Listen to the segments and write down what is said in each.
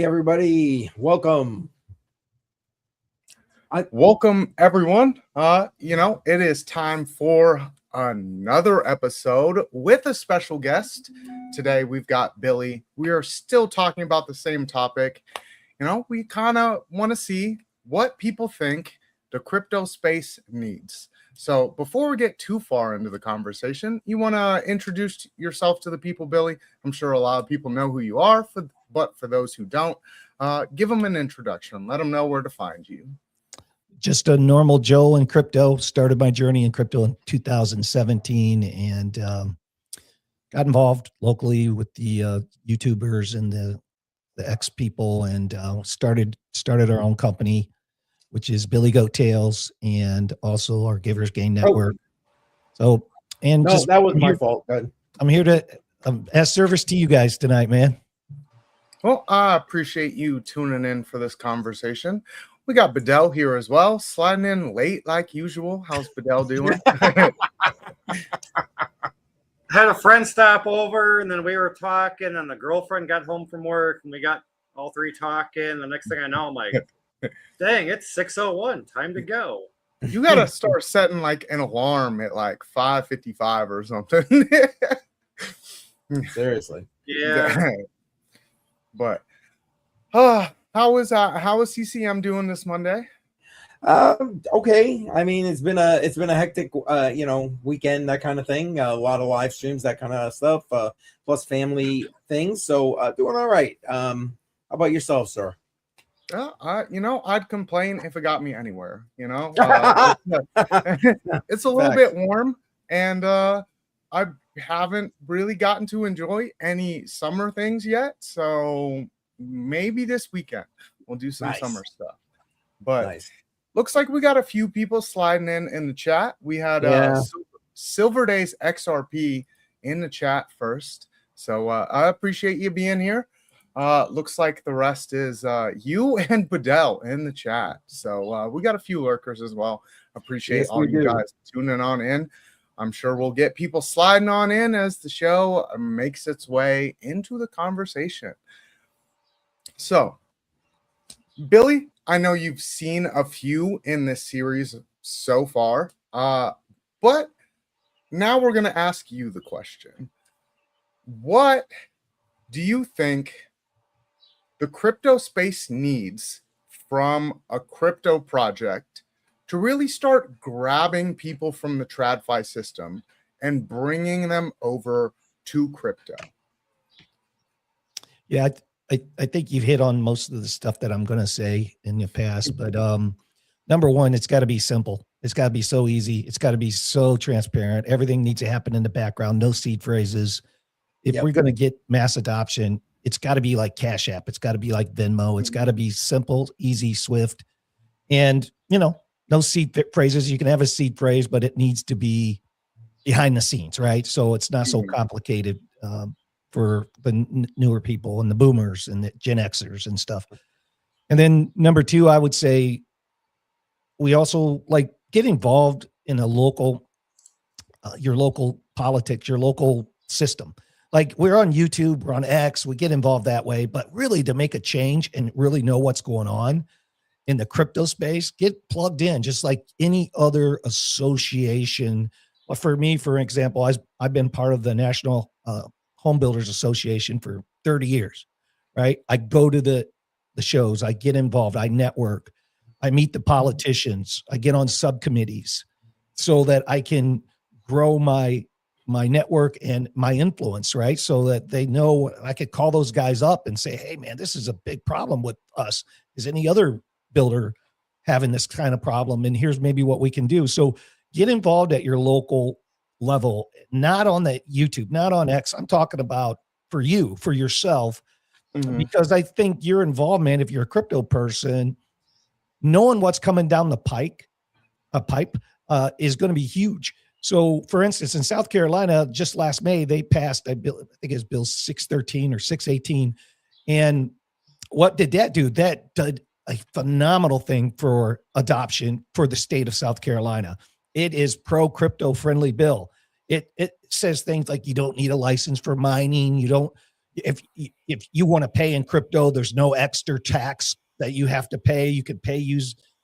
Hey, everybody. Welcome. Welcome, everyone. It is time for another episode with a special guest. Today, we've got Billy. We are still talking about the same topic. We kind of want to see what people think the crypto space needs. So before we get too far into the conversation, you want to introduce yourself to the people, Billy? I'm sure a lot of people know who you are, but for those who don't, give them an introduction. Let them know where to find you. Just a normal Joe in crypto. Started my journey in crypto in 2017 and got involved locally with the YouTubers and the X people and started our own company, which is Billy Goat Tales, and also our Givers Gain Network. So, and no, that was my fault. I'm here to ask service to you guys tonight, man. Well, I appreciate you tuning in for this conversation. We got Badel here as well, sliding in late like usual. How's Badel doing? Had a friend stop over, and then we were talking, and the girlfriend got home from work, and we got all three talking. The next thing I know, I'm like, dang, it's 6:01, time to go. You got to start setting like an alarm at like 5:55 or something. Seriously. Yeah. But how is CCM doing this Monday? Okay. I mean, it's been a hectic weekend, that kind of thing. A lot of live streams, that kind of stuff, plus family things. So doing all right. How about yourself, sir? I'd complain if it got me anywhere. It's a little bit warm, and I haven't really gotten to enjoy any summer things yet. So maybe this weekend we'll do some summer stuff. But looks like we got a few people sliding in the chat. We had Silver Days XRP in the chat first. So I appreciate you being here. Looks like the rest is you and Badel in the chat. So we got a few lurkers as well. Appreciate all you guys tuning on in. I'm sure we'll get people sliding on in as the show makes its way into the conversation. So, Billy, I know you've seen a few in this series so far, but now we're going to ask you the question. What do you think the crypto space needs from a crypto project to really start grabbing people from the TradFi system and bringing them over to crypto? Yeah, I think you've hit on most of the stuff that I'm going to say in the past, but number one, it's got to be simple. It's got to be so easy. It's got to be so transparent. Everything needs to happen in the background. No seed phrases. If we're going to get mass adoption, it's got to be like Cash App. It's got to be like Venmo. It's got to be simple, easy, swift, and no seed phrases. You can have a seed phrase, but it needs to be behind the scenes, right? So it's not so complicated for the newer people and the boomers and the Gen Xers and stuff. And then number two, I would say we also get involved in a local, your local politics, your local system. Like we're on YouTube, we're on X, we get involved that way, but really to make a change and really know what's going on in the crypto space, get plugged in just like any other association. But for me, for example, I've been part of the National Home Builders Association for 30 years, right? I go to the shows, I get involved, I network, I meet the politicians, I get on subcommittees so that I can grow my network and my influence, right? So that they know I could call those guys up and say, hey man, this is a big problem with us. Is any other builder having this kind of problem? And here's maybe what we can do. So get involved at your local level, not on the YouTube, not on X. I'm talking about for you, for yourself, because I think your involvement, if you're a crypto person, knowing what's coming down the pipe is going to be huge. So for instance, in South Carolina, just last May, they passed, I think it's Bill 613 or 618. And what did that do? That did a phenomenal thing for adoption for the state of South Carolina. It is pro-crypto friendly bill. It says things like you don't need a license for mining. You don't if you want to pay in crypto, there's no extra tax that you have to pay. You can pay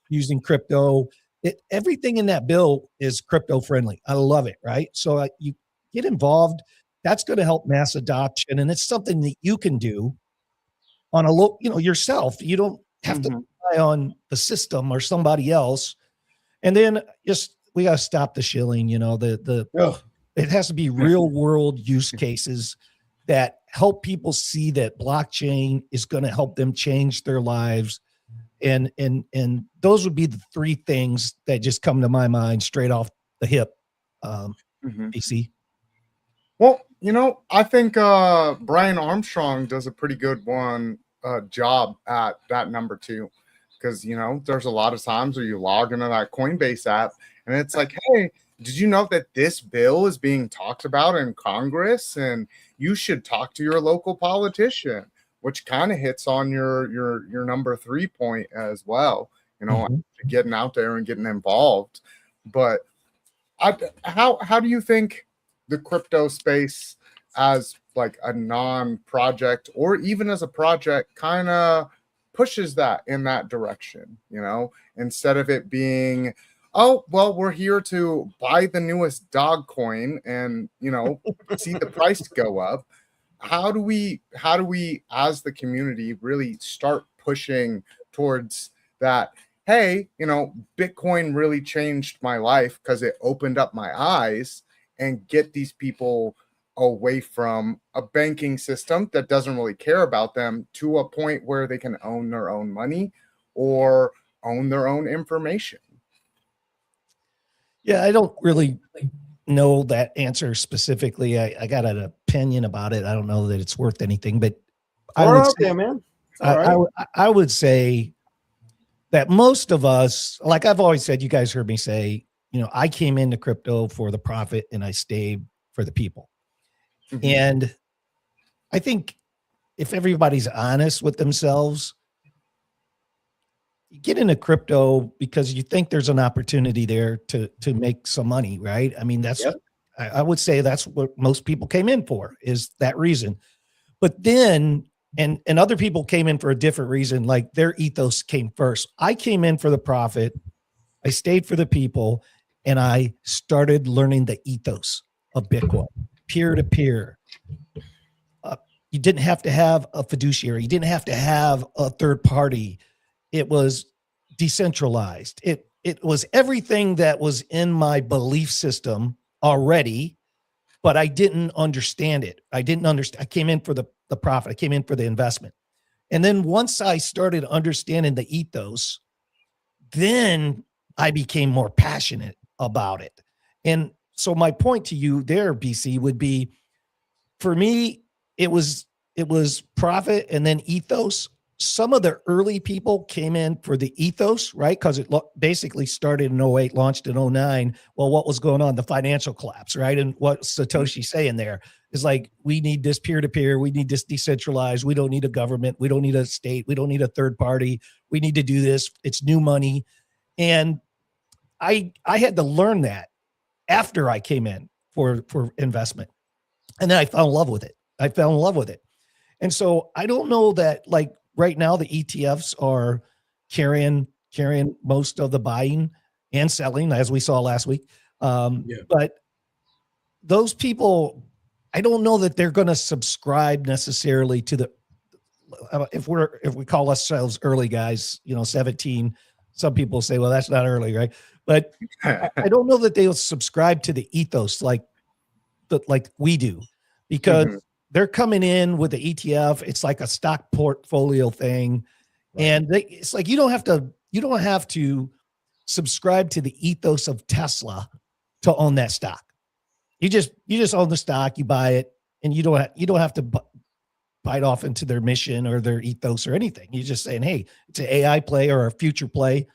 using crypto. Everything in that bill is crypto friendly. I love it. Right. So you get involved. That's going to help mass adoption. And it's something that you can do on a yourself. You don't have to rely on the system or somebody else. And then we got to stop the shilling, it has to be real world use cases that help people see that blockchain is going to help them change their lives. And those would be the three things that just come to my mind straight off the hip. BC. Well, I think Brian Armstrong does a pretty good job at that number 2, because there's a lot of times where you log into that Coinbase app and it's like, hey, did you know that this bill is being talked about in Congress and you should talk to your local politician, which kind of hits on your number 3 point as well, getting out there and getting involved. But how do you think the crypto space as like a non-project or even as a project kind of pushes that in that direction, instead of it being, oh, well, we're here to buy the newest dog coin and, see the price go up. How do we as the community really start pushing towards that? Hey, Bitcoin really changed my life because it opened up my eyes, and get these people away from a banking system that doesn't really care about them to a point where they can own their own money or own their own information. Yeah, I don't really know that answer specifically. I got an opinion about it. I don't know that it's worth anything, but I would say that most of us, like I've always said, you guys heard me say, I came into crypto for the profit and I stayed for the people. And I think if everybody's honest with themselves, you get into crypto because you think there's an opportunity there to make some money, right? I mean, I would say that's what most people came in for, is that reason. But then, and other people came in for a different reason, like their ethos came first. I came in for the profit. I stayed for the people, and I started learning the ethos of Bitcoin, peer-to-peer. You didn't have to have a fiduciary. You didn't have to have a third party. It was decentralized. It was everything that was in my belief system already, but I didn't understand it. I came in for the profit. I came in for the investment. And then once I started understanding the ethos, then I became more passionate about it. And so my point to you there, BC, would be, for me, it was profit and then ethos. Some of the early people came in for the ethos, right? Because it basically started in 08, launched in 09. Well, what was going on? The financial collapse, right? And what Satoshi's saying there is like, we need this peer-to-peer. We need this decentralized. We don't need a government. We don't need a state. We don't need a third party. We need to do this. It's new money. And I had to learn that after I came in for investment. And then I fell in love with it. And so I don't know that, like, right now the ETFs are carrying most of the buying and selling, as we saw last week. But those people, I don't know that they're going to subscribe necessarily to the, if we call ourselves early guys, 17, some people say, well, that's not early, right? But I don't know that they'll subscribe to the ethos like we do, because they're coming in with the ETF. It's like a stock portfolio thing. Right. And it's like, you don't have to subscribe to the ethos of Tesla to own that stock. You just own the stock, you buy it, and you don't have to bite off into their mission or their ethos or anything. You're just saying, hey, it's an AI play or a future play,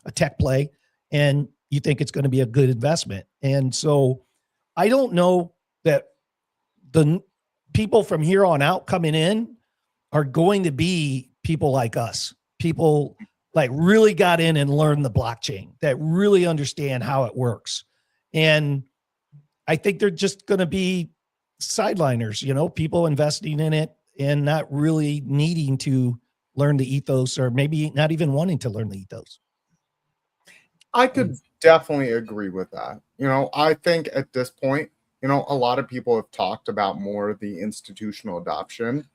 a tech play, and you think it's going to be a good investment. And so I don't know that the people from here on out coming in are going to be people like us, people like really got in and learned the blockchain, that really understand how it works. And I think they're just going to be sideliners, people investing in it and not really needing to learn the ethos, or maybe not even wanting to learn the ethos. I could definitely agree with that. I think at this point, a lot of people have talked about more of the institutional adoption.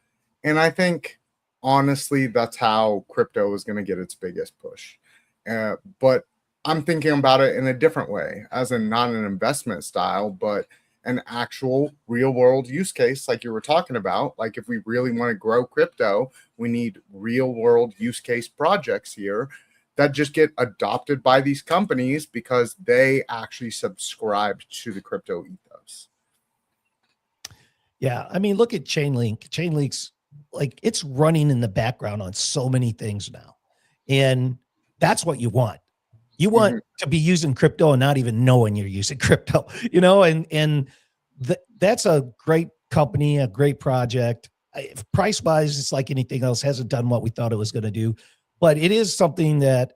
And I think, honestly, that's how crypto is going to get its biggest push. But I'm thinking about it in a different way, as in not an investment style, but an actual real world use case, like you were talking about. Like, if we really want to grow crypto, we need real world use case projects here that just get adopted by these companies because they actually subscribe to the crypto ethos. Yeah. I mean, look at Chainlink. Chainlink's like, it's running in the background on so many things now. And that's what you want. You want to be using crypto and not even knowing you're using crypto, and that's a great company, a great project. Price wise, it's like anything else, hasn't done what we thought it was going to do, but it is something that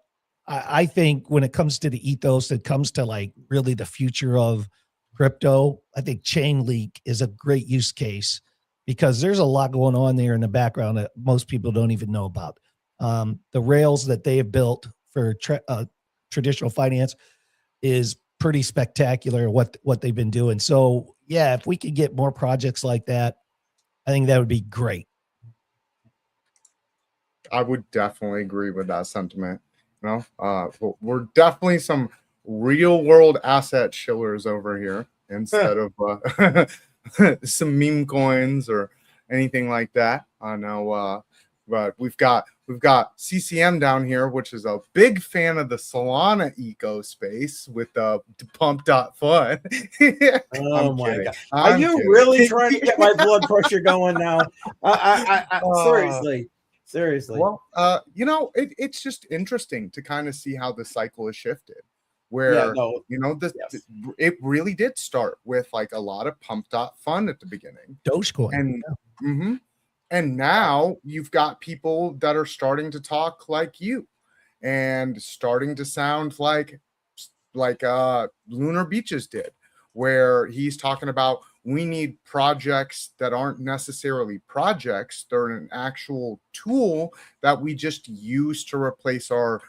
I think when it comes to the ethos, it comes to like really the future of crypto. I think Chainlink is a great use case because there's a lot going on there in the background that most people don't even know about. The rails that they have built for traditional finance is pretty spectacular, what they've been doing. So yeah, if we could get more projects like that, I think that would be great. I would definitely agree with that sentiment. We're definitely some real world asset shillers over here instead of some meme coins or anything like that. I know, but we've got CCM down here, which is a big fan of the Solana eco space with the pump.fun. Oh my God. Are you really trying to get my blood pressure going now? Seriously. Well, it's just interesting to kind of see how the cycle has shifted. Where it really did start with like a lot of pump.fun at the beginning. Dogecoin. And now you've got people that are starting to talk like you and starting to sound like Lunar Beaches did, where he's talking about we need projects that aren't necessarily projects. They're an actual tool that we just use to replace our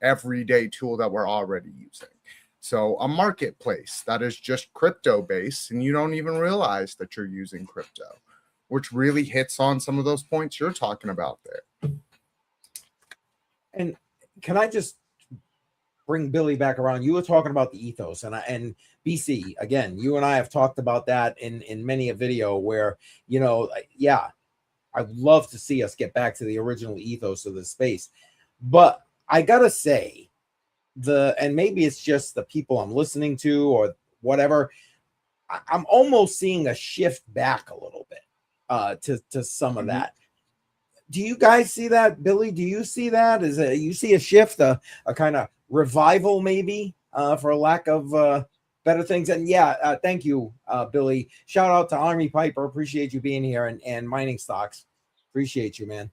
everyday tool that we're already using. So a marketplace that is just crypto based and you don't even realize that you're using crypto, which really hits on some of those points you're talking about there. And can I just bring Billy back around? You were talking about the ethos, and BC, again, you and I have talked about that in many a video where, I'd love to see us get back to the original ethos of the space. But I gotta say, and maybe it's just the people I'm listening to or whatever, I'm almost seeing a shift back a little bit to some of that. Do you guys see that, Billy? Do you see that? You see a shift, a kind of revival, maybe, for lack of better things? And thank you, Billy. Shout out to Army Piper. Appreciate you being here, and Mining Stocks. Appreciate you, man.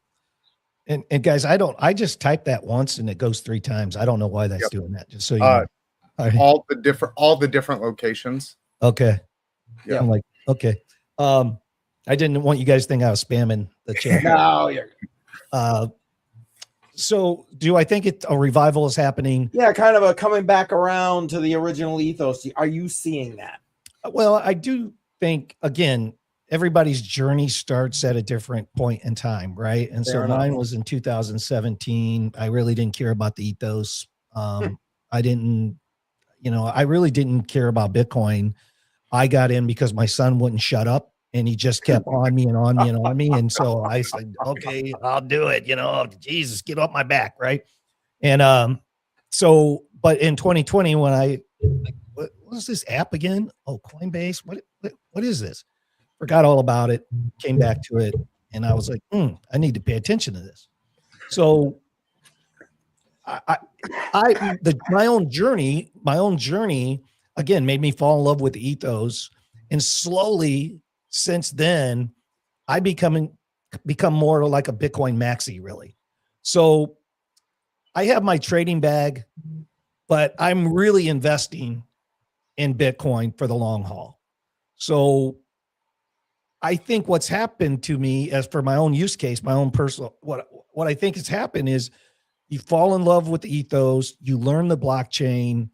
And guys, I just typed that once and it goes 3 times. I don't know why that's doing that. Just so you know. All the different locations. Okay. Yeah. I'm like, okay. I didn't want you guys to think I was spamming the chat. No, you're so do I think a revival is happening? Yeah, kind of a coming back around to the original ethos. Are you seeing that? Well, I do think, again, everybody's journey starts at a different point in time, right? And Fair so enough. mine was in 2017. I really didn't care about the ethos. I really didn't care about Bitcoin. I got in because my son wouldn't shut up. And he just kept on me and on me and on me. And so I said, okay, I'll do it. Jesus, get off my back. Right. And but in 2020, when what was this app again? Oh, Coinbase. What is this? Forgot all about it. Came back to it. And I was like, I need to pay attention to this. So my own journey again made me fall in love with the ethos, and slowly since then I become more like a Bitcoin maxi, really. So I have my trading bag, but I'm really investing in Bitcoin for the long haul. So I think what's happened to me, as for my own use case, my own personal, what I think has happened is you fall in love with the ethos, you learn the blockchain,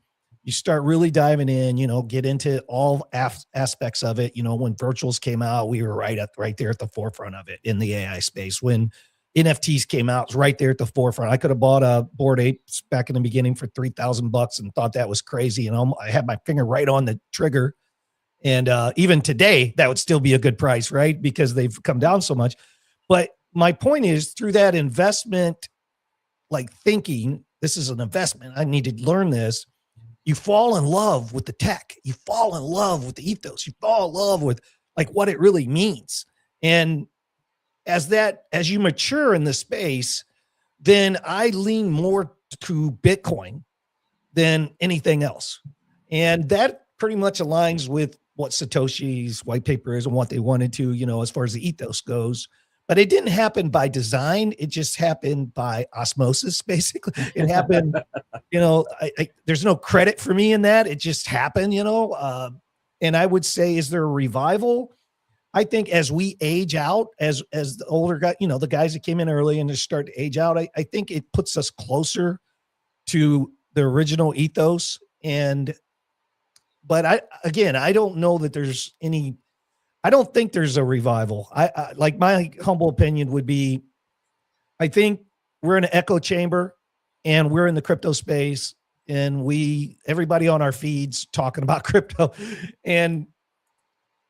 you start really diving in, get into all aspects of it. When virtuals came out, we were right there at the forefront of it in the AI space. When NFTs came out, it was right there at the forefront. I could have bought a Bored Apes back in the beginning for $3,000 and thought that was crazy. And I had my finger right on the trigger. And even today, that would still be a good price, right? Because they've come down so much. But my point is, through that investment, like thinking, this is an investment, I need to learn this. You fall in love with the tech. You fall in love with the ethos. You fall in love with like what it really means. And as you mature in the space, then I lean more to Bitcoin than anything else. And that pretty much aligns with what Satoshi's white paper is and what they wanted to, as far as the ethos goes. But it didn't happen by design. It just happened by osmosis, basically. It happened, there's no credit for me in that. It just happened, and I would say, is there a revival? I think as we age out, as the older guy, the guys that came in early and just start to age out, I think it puts us closer to the original ethos. But I don't know that there's any. I don't think there's a revival. I like, my humble opinion would be, I think we're in an echo chamber and we're in the crypto space and everybody on our feeds talking about crypto. And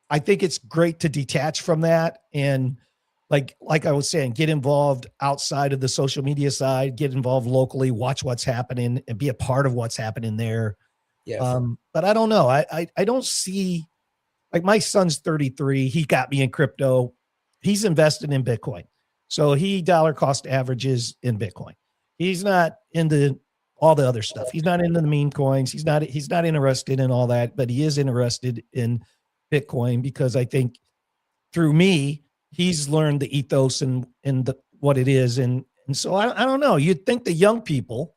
I think it's great to detach from that. And like I was saying, get involved outside of the social media side, get involved locally, watch what's happening and be a part of what's happening there. Yes. But I don't know. I don't see, like, my son's 33. He got me in crypto. He's invested in Bitcoin. So he dollar cost averages in Bitcoin. He's not into all the other stuff. He's not into the meme coins. He's not interested in all that, but he is interested in Bitcoin because I think through me, he's learned the ethos and what it is. And so I don't know. You'd think the young people,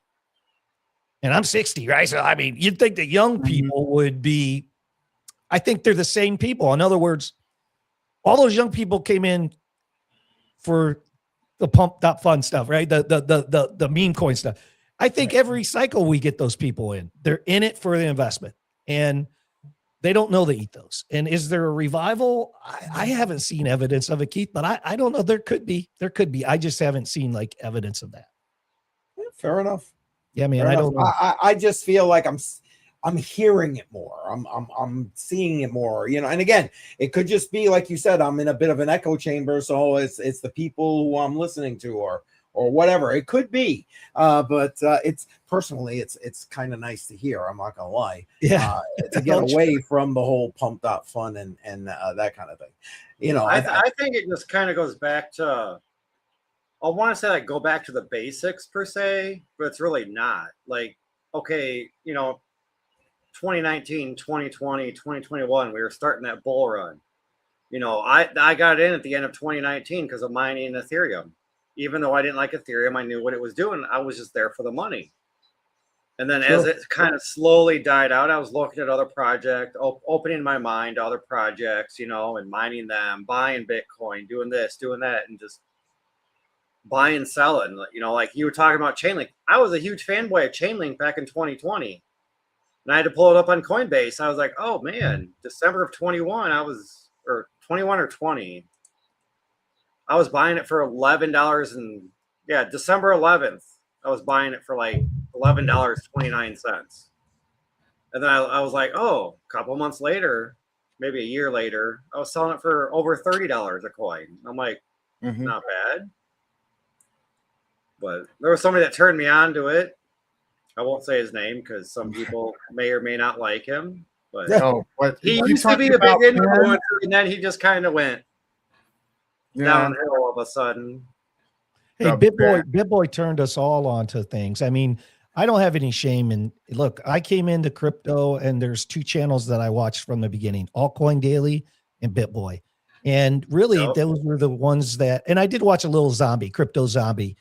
and I'm 60, right? So, I mean, you'd think the young people would be, I think they're the same people. In other words, all those young people came in for the pump.fun stuff, right? The meme coin stuff. I think every cycle we get those people in. They're in it for the investment and they don't know the ethos. And is there a revival? I haven't seen evidence of it, Keith, but I don't know. There could be. I just haven't seen like evidence of that. Yeah, fair enough. Yeah, man. I don't know. I just feel like I'm hearing it more. I'm seeing it more, and again, it could just be like you said, I'm in a bit of an echo chamber. So it's the people who I'm listening to or whatever it could be. But it's personally, it's kind of nice to hear. I'm not gonna lie. Yeah. To get away from the whole pump.fun and that kind of thing. I think it just kind of goes back to, I want to say like go back to the basics per se, but it's really not. Like, okay, 2019, 2020, 2021, we were starting that bull run. I got in at the end of 2019 because of mining Ethereum. Even though I didn't like Ethereum, I knew what it was doing. I was just there for the money. And then as it kind of slowly died out, I was looking at other projects, opening my mind to other projects, and mining them, buying Bitcoin, doing this, doing that, and just buying, selling. Like you were talking about Chainlink. I was a huge fanboy of Chainlink back in 2020. And I had to pull it up on Coinbase. I was like, oh man, December of 21, or 21 or 20. I was buying it for $11 and December 11th, I was buying it for like $11.29. And then I was like, oh, a couple months later, maybe a year later, I was selling it for over $30 a coin. I'm like, not bad. But there was somebody that turned me on to it. I won't say his name because some people may or may not like him. But he used to be a big influencer, and then he just kind of went downhill all of a sudden. Hey, BitBoy turned us all onto things. I mean, I don't have any shame in, look, I came into crypto and there's two channels that I watched from the beginning, Altcoin Daily and BitBoy. And really those were the ones that, and I did watch a little Zombie, Crypto Zombie.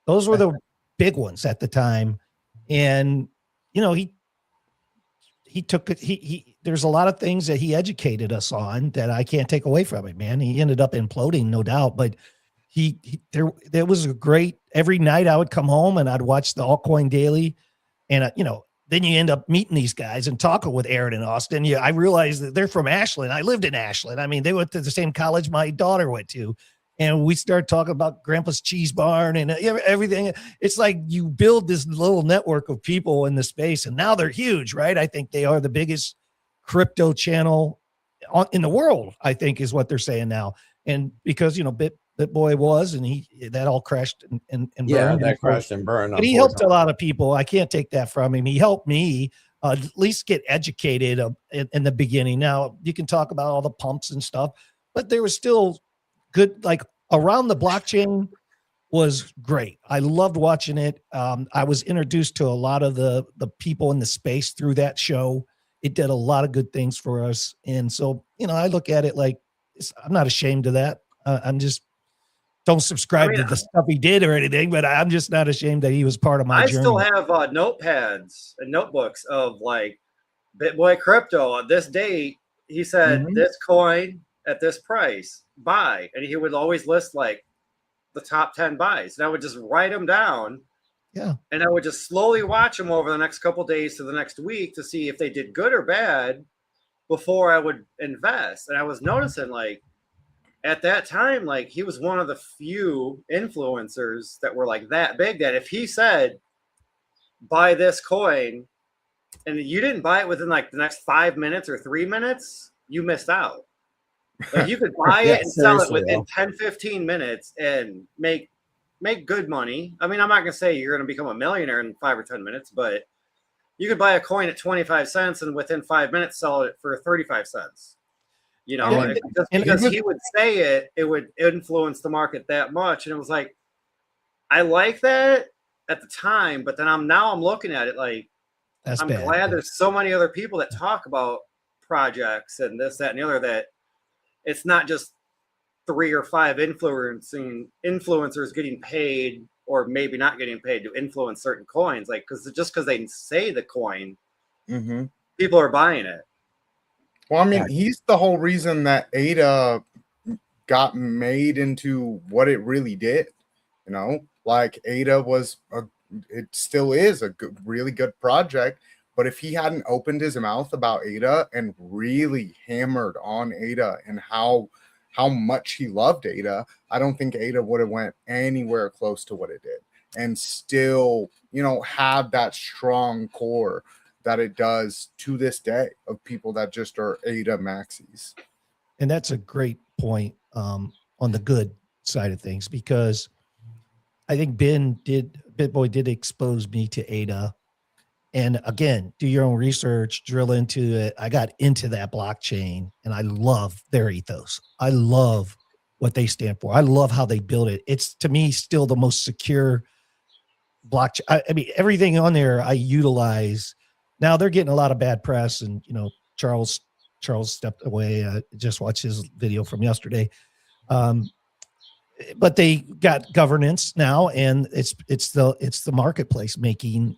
Those were the big ones at the time. And, he took it. There's a lot of things that he educated us on that I can't take away from him, man. He ended up imploding, no doubt, but there was a great, every night I would come home and I'd watch the Altcoin Daily, and then you end up meeting these guys and talking with Aaron and Austin. Yeah, I realized that they're from Ashland. I lived in Ashland. I mean, they went to the same college my daughter went to, and we started talking about Grandpa's Cheese Barn and everything. It's like you build this little network of people in the space, and now they're huge, right? I think they are the biggest crypto channel in the world, I think, is what they're saying now. And because BitBoy was, and that all crashed and burned. That crashed and burned. But he helped a lot of people. I can't take that from him. He helped me at least get educated in the beginning. Now you can talk about all the pumps and stuff, but there was still good, like around the blockchain was great. I loved watching it. I was introduced to a lot of the people in the space through that show. It did a lot of good things for us. And so, I look at it like, I'm not ashamed of that. I'm just, don't subscribe to the stuff he did or anything, but I'm just not ashamed that he was part of my journey. I still have notepads and notebooks of like BitBoy Crypto on this date. He said this coin at this price, buy. And he would always list like the top 10 buys. And I would just write them down. Yeah. And I would just slowly watch them over the next couple days to the next week to see if they did good or bad before I would invest. And I was noticing like, at that time, like he was one of the few influencers that were like that big that if he said, buy this coin, and you didn't buy it within like the next 5 minutes or 3 minutes, you missed out. Like you could buy it and sell it within 10, 15 minutes and make good money. I mean, I'm not going to say you're going to become a millionaire in 5 or 10 minutes, but you could buy a coin at 25 cents and within 5 minutes sell it for 35 cents. Just because he would say it would influence the market that much. And it was like, I like that at the time, but then I'm looking at it like, I'm glad there's so many other people that talk about projects and this, that, and the other, that it's not just 3 or 5 influencers getting paid or maybe not getting paid to influence certain coins. Like, because they say the coin, people are buying it. Well, I mean, he's the whole reason that ADA got made into what it really did. Like ADA it still is a really good project. But if he hadn't opened his mouth about ADA and really hammered on ADA and how much he loved ADA, I don't think ADA would have went anywhere close to what it did and still, have that strong core that it does to this day of people that just are ADA maxis. And that's a great point on the good side of things, because I think BitBoy did expose me to ADA. And again, do your own research, drill into it. I got into that blockchain and I love their ethos. I love what they stand for. I love how they build it. It's, to me, still the most secure blockchain. I mean, everything on there I utilize. Now they're getting a lot of bad press, and Charles stepped away. Just watched his video from yesterday, but they got governance now, and it's the marketplace making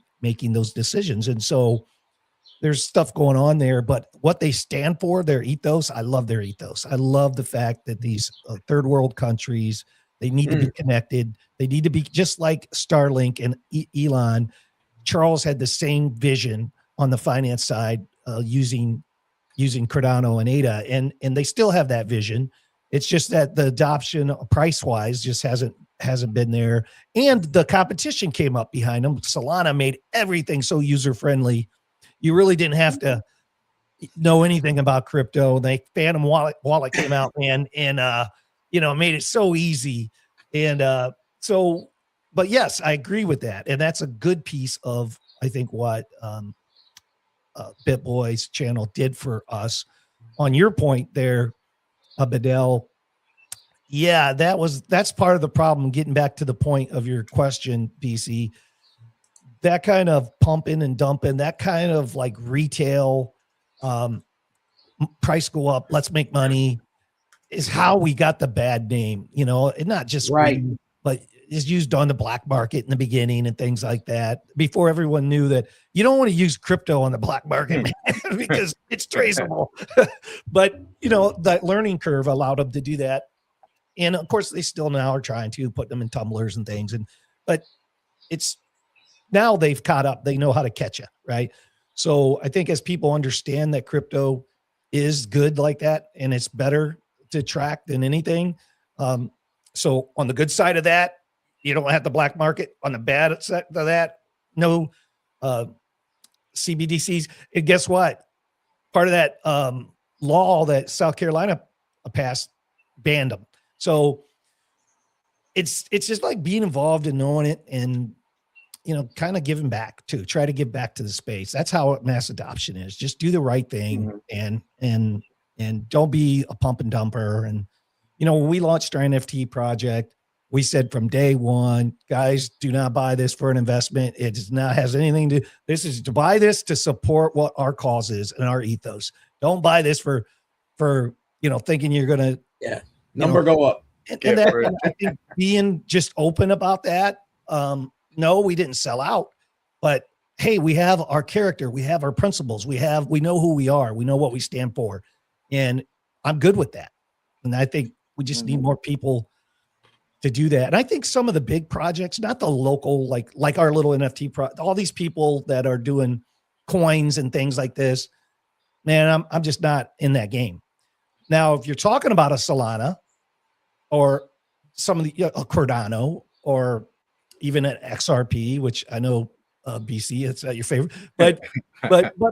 those decisions, and so there's stuff going on there. But what they stand for, their ethos, I love their ethos. I love the fact that these third world countries, they need to be connected. They need to be just like Starlink and Elon. Charles had the same vision on the finance side, using Cardano and ADA, and they still have that vision. It's just that the adoption price wise just hasn't been there, and the competition came up behind them. Solana made everything so user friendly. You really didn't have to know anything about crypto. They Phantom wallet came out, man, and made it so easy. And but yes, I agree with that, and that's a good piece of, I think, what BitBoy's channel did for us. On your point there, Badel, yeah, that's part of the problem. Getting back to the point of your question, BC, that kind of pumping and dumping, that kind of like retail, price go up, let's make money, is how we got the bad name, and not just right. but is used on the black market in the beginning and things like that, before everyone knew that you don't want to use crypto on the black market, man, because it's traceable. But, that learning curve allowed them to do that. And of course, they still now are trying to put them in tumblers and things. But it's now they've caught up. They know how to catch you, right? So I think as people understand that crypto is good like that, and it's better to track than anything. So on the good side of that, you don't have the black market. On the bad side of that, no CBDCs. And guess what? Part of that law that South Carolina passed banned them. So it's just like being involved and knowing it, and kind of giving back too. Try to give back to the space. That's how mass adoption is. Just do the right thing, and don't be a pump and dumper. And when we launched our NFT project, we said from day one, guys, do not buy this for an investment. It does not has anything to. This is to buy this to support what our cause is and our ethos. Don't buy this for thinking you're gonna number go up. And I think being just open about that. No, we didn't sell out, but hey, we have our character, we have our principles, we know who we are, we know what we stand for, and I'm good with that. And I think we just need more people to do that. And I think some of the big projects, not the local, like our little NFT all these people that are doing coins and things like this, man, I'm just not in that game. Now, if you're talking about a Solana or some of the a Cardano or even an XRP, which I know BC, it's not your favorite, but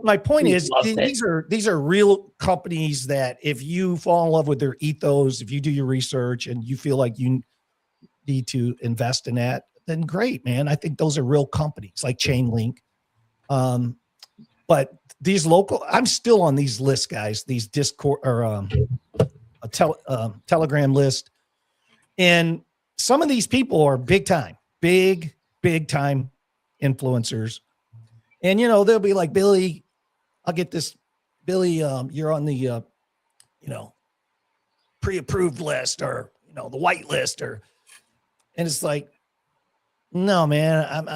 my point is these are real companies that if you fall in love with their ethos, if you do your research and you feel like you need to invest in that, then great, man. I think those are real companies like Chainlink. But these local, I'm still on these lists, guys, these Discord or Telegram list. And some of these people are big time influencers. And, they'll be like, Billy, I'll get this. Billy, you're on the, pre-approved list or, the white list and it's like, no, man,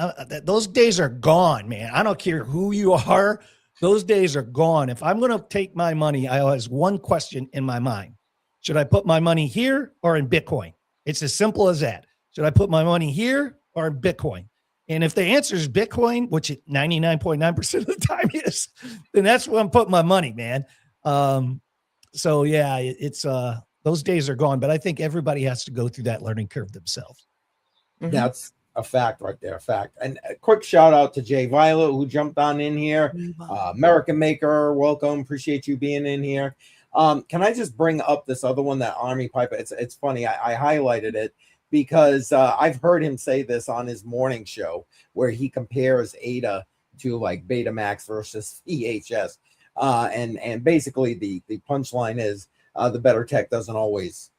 those days are gone, man. I don't care who you are. Those days are gone. If I'm going to take my money, I always one question in my mind. Should I put my money here or in Bitcoin? It's as simple as that. Should I put my money here or in Bitcoin? And if the answer is Bitcoin, which 99.9% of the time is, then that's where I'm putting my money, man. So yeah, it's those days are gone, but I think everybody has to go through that learning curve themselves. That's a fact right there. A fact. And a quick shout out to Jay Violet, who jumped on in here. American Maker, welcome. Appreciate you being in here. Can I just bring up this other one, that Army Piper? It's funny. I highlighted it because I've heard him say this on his morning show where he compares ADA to like Betamax versus EHS. And basically the punchline is the better tech doesn't always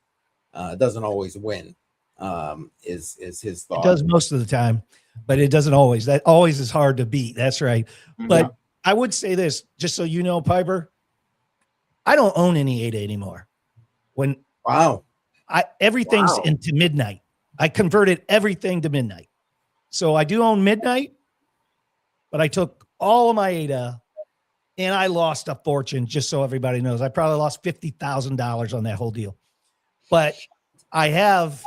win. Is his thought. It does most of the time, but it doesn't always. That always is hard to beat. That's right. But I would say this, just so you know, Piper, I don't own any ADA anymore. Everything's into midnight. I converted everything to midnight. So I do own midnight, but I took all of my ADA and I lost a fortune, just so everybody knows. I probably lost $50,000 on that whole deal. But I have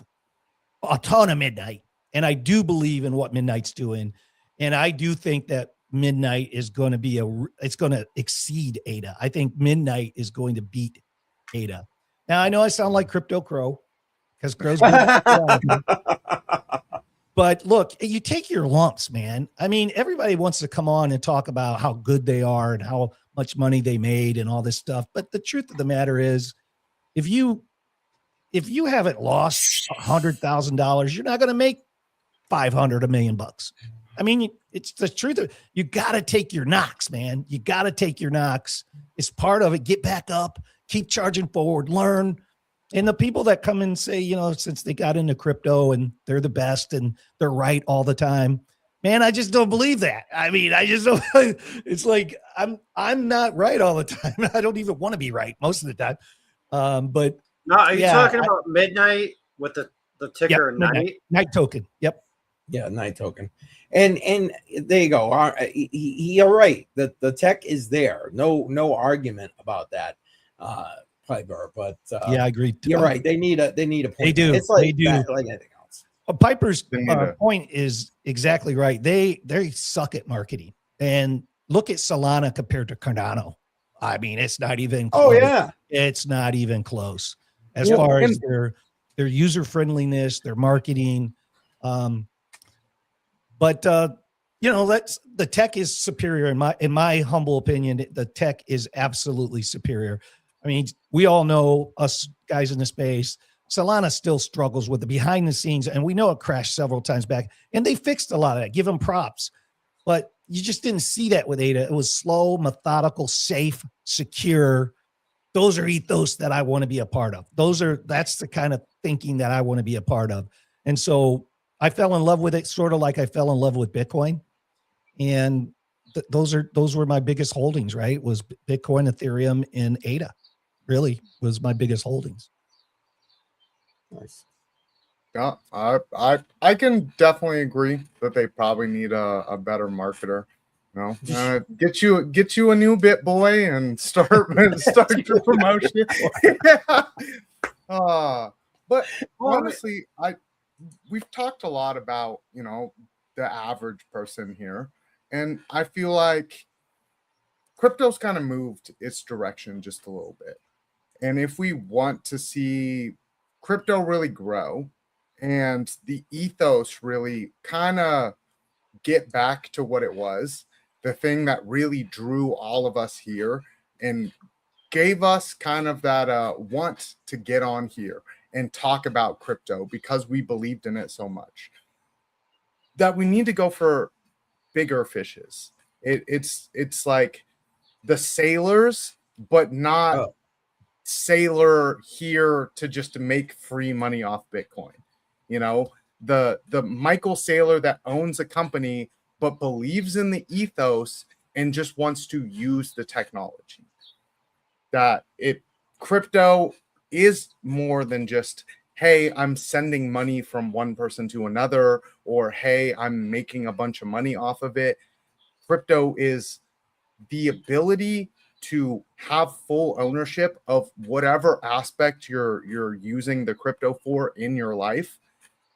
a ton of midnight, and I do believe in what midnight's doing. And I do think that midnight is going to be it's going to exceed ADA. I think midnight is going to beat ADA. Now I know I sound like Crypto Crow because Crow's but look, you take your lumps, man. I mean, everybody wants to come on and talk about how good they are and how much money they made and all this stuff. But the truth of the matter is, if you haven't lost $100,000, you're not going to make $500 million. I mean, it's the truth. You got to take your knocks, man. You got to take your knocks. It's part of it. Get back up, keep charging forward, learn. And the people that come and say, since they got into crypto and they're the best and they're right all the time, man, I just don't believe that. I mean, I just don't. It's like I'm not right all the time. I don't even want to be right most of the time. But no, are you talking about midnight with the The ticker night token. Yep. Yeah, night token. And there you go. You're right. The tech is there. No argument about that. Piper, but yeah, I agree. You're right. They need a point. They do. It's like They do. like anything else. Piper's point is exactly right. They suck at marketing. And look at Solana compared to Cardano. I mean, it's not even close. Oh yeah, it's not even close as far as their user friendliness, their marketing. But you know, the tech is superior in my humble opinion. The tech is absolutely superior. I mean, we all know, us guys in the space, Solana still struggles with the behind the scenes, and we know it crashed several times back, and they fixed a lot of that. Give them props, but you just didn't see that with ADA. It was slow, methodical, safe, secure. Those are ethos that I want to be a part of. That's the kind of thinking that I want to be a part of. And so I fell in love with it, sort of like I fell in love with Bitcoin. And those were my biggest holdings, right? Was Bitcoin, Ethereum, and ADA. Really was my biggest holdings. Nice. Yeah, I can definitely agree that they probably need a better marketer. You know, get you a new bit boy and start your promotion. Yeah. But honestly, we've talked a lot about, you know, the average person here, and I feel like crypto's kind of moved its direction just a little bit. And if we want to see crypto really grow and the ethos really kind of get back to what it was, the thing that really drew all of us here and gave us kind of that want to get on here and talk about crypto because we believed in it so much, that we need to go for bigger fishes. It's like the sailors, but not sailor here to make free money off Bitcoin. You know, the Michael Saylor that owns a company but believes in the ethos and just wants to use the technology. That crypto is more than just, hey, I'm sending money from one person to another, or hey, I'm making a bunch of money off of it. Crypto is the ability to have full ownership of whatever aspect you're using the crypto for in your life,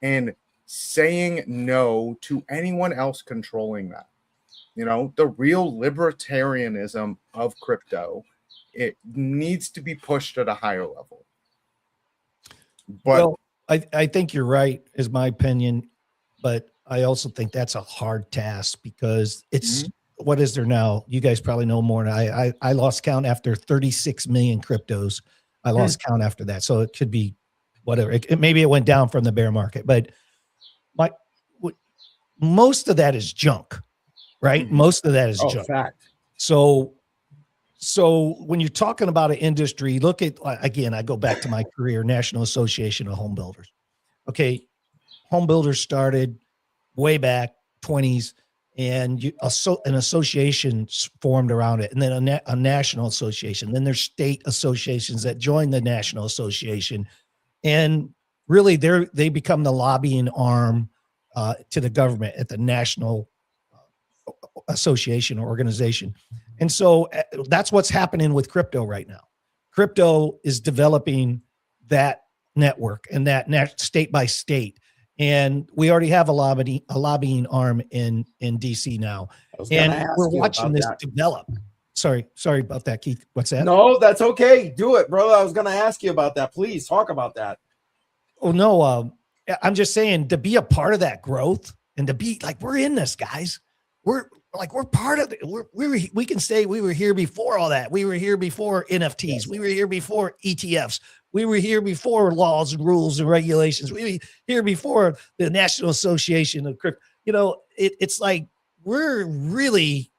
and saying no to anyone else controlling that. You know, the real libertarianism of crypto, it needs to be pushed at a higher level. But well, I think you're right, is my opinion, but I also think that's a hard task because it's what is there now? You guys probably know more. And I lost count after 36 million cryptos. I lost count after that. So it could be whatever. Maybe it went down from the bear market, but most of that is junk, right? Most of that is junk. Fact. So when you're talking about an industry, look at, again, I go back to my career, National Association of Home Builders. Okay. Home builders started way back 20s, and an association formed around it, and then a national association. Then there's state associations that join the national association, and really they become the lobbying arm to the government at the national association or organization. And so that's what's happening with crypto right now. Crypto is developing that network and that state by state. And we already have a lobbying arm in DC now. And we're watching this develop. Sorry about that, Keith. What's that? No, that's okay. Do it, brother. I was going to ask you about that. Please talk about that. Oh, no. I'm just saying, to be a part of that growth and to be like, we're in this, guys. We're part of it. We can say we were here before all that. We were here before NFTs. Yes. We were here before ETFs. We were here before laws and rules and regulations. We were here before the National Association of Crypto. You know, it's like, we're really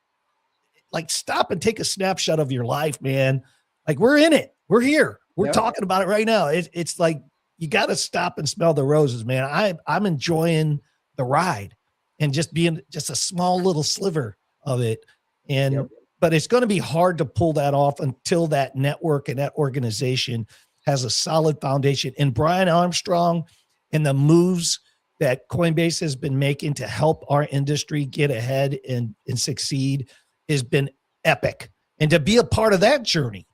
like, stop and take a snapshot of your life, man. Like, we're in it. We're here. We're talking about it right now. It's like, you got to stop and smell the roses, man. I'm enjoying the ride and just being just a small little sliver of it. And, but it's going to be hard to pull that off until that network and that organization has a solid foundation. And Brian Armstrong and the moves that Coinbase has been making to help our industry get ahead and succeed has been epic. And to be a part of that journey,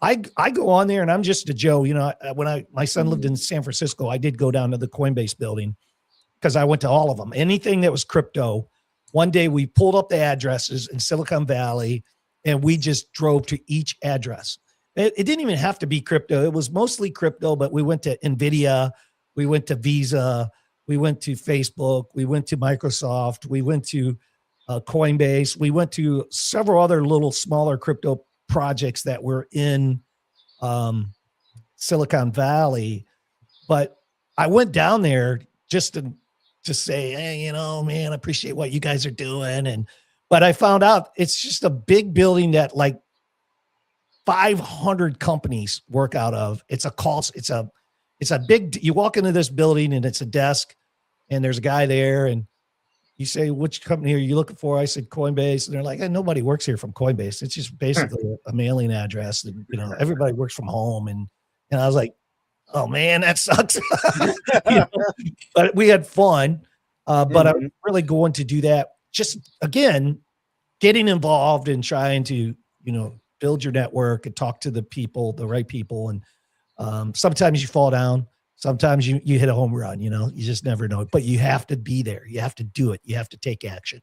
I go on there and I'm just a Joe. You know, when my son lived in San Francisco, I did go down to the Coinbase building because I went to all of them. Anything that was crypto. One day we pulled up the addresses in Silicon Valley and we just drove to each address. It didn't even have to be crypto. It was mostly crypto, but we went to NVIDIA, we went to Visa, we went to Facebook, we went to Microsoft, we went to Coinbase, we went to several other little smaller crypto projects that were in Silicon Valley. But I went down there just to say, hey, you know, man, I appreciate what you guys are doing. But I found out it's just a big building that like 500 companies work out of. It's a big, you walk into this building and it's a desk and there's a guy there and you say, which company are you looking for? I said, Coinbase. And they're like, hey, nobody works here from Coinbase. It's just basically a mailing address. And, you know, everybody works from home. And I was like, oh man, that sucks. You know, but we had fun. But I'm really going to do that. Just again, getting involved and trying to, you know, build your network and talk to the people, the right people. And sometimes you fall down. Sometimes you hit a home run, you know, you just never know. But you have to be there. You have to do it. You have to take action.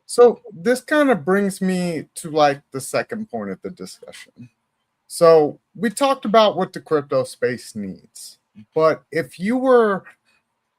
So this kind of brings me to like the second point of the discussion. So we talked about what the crypto space needs. But if you were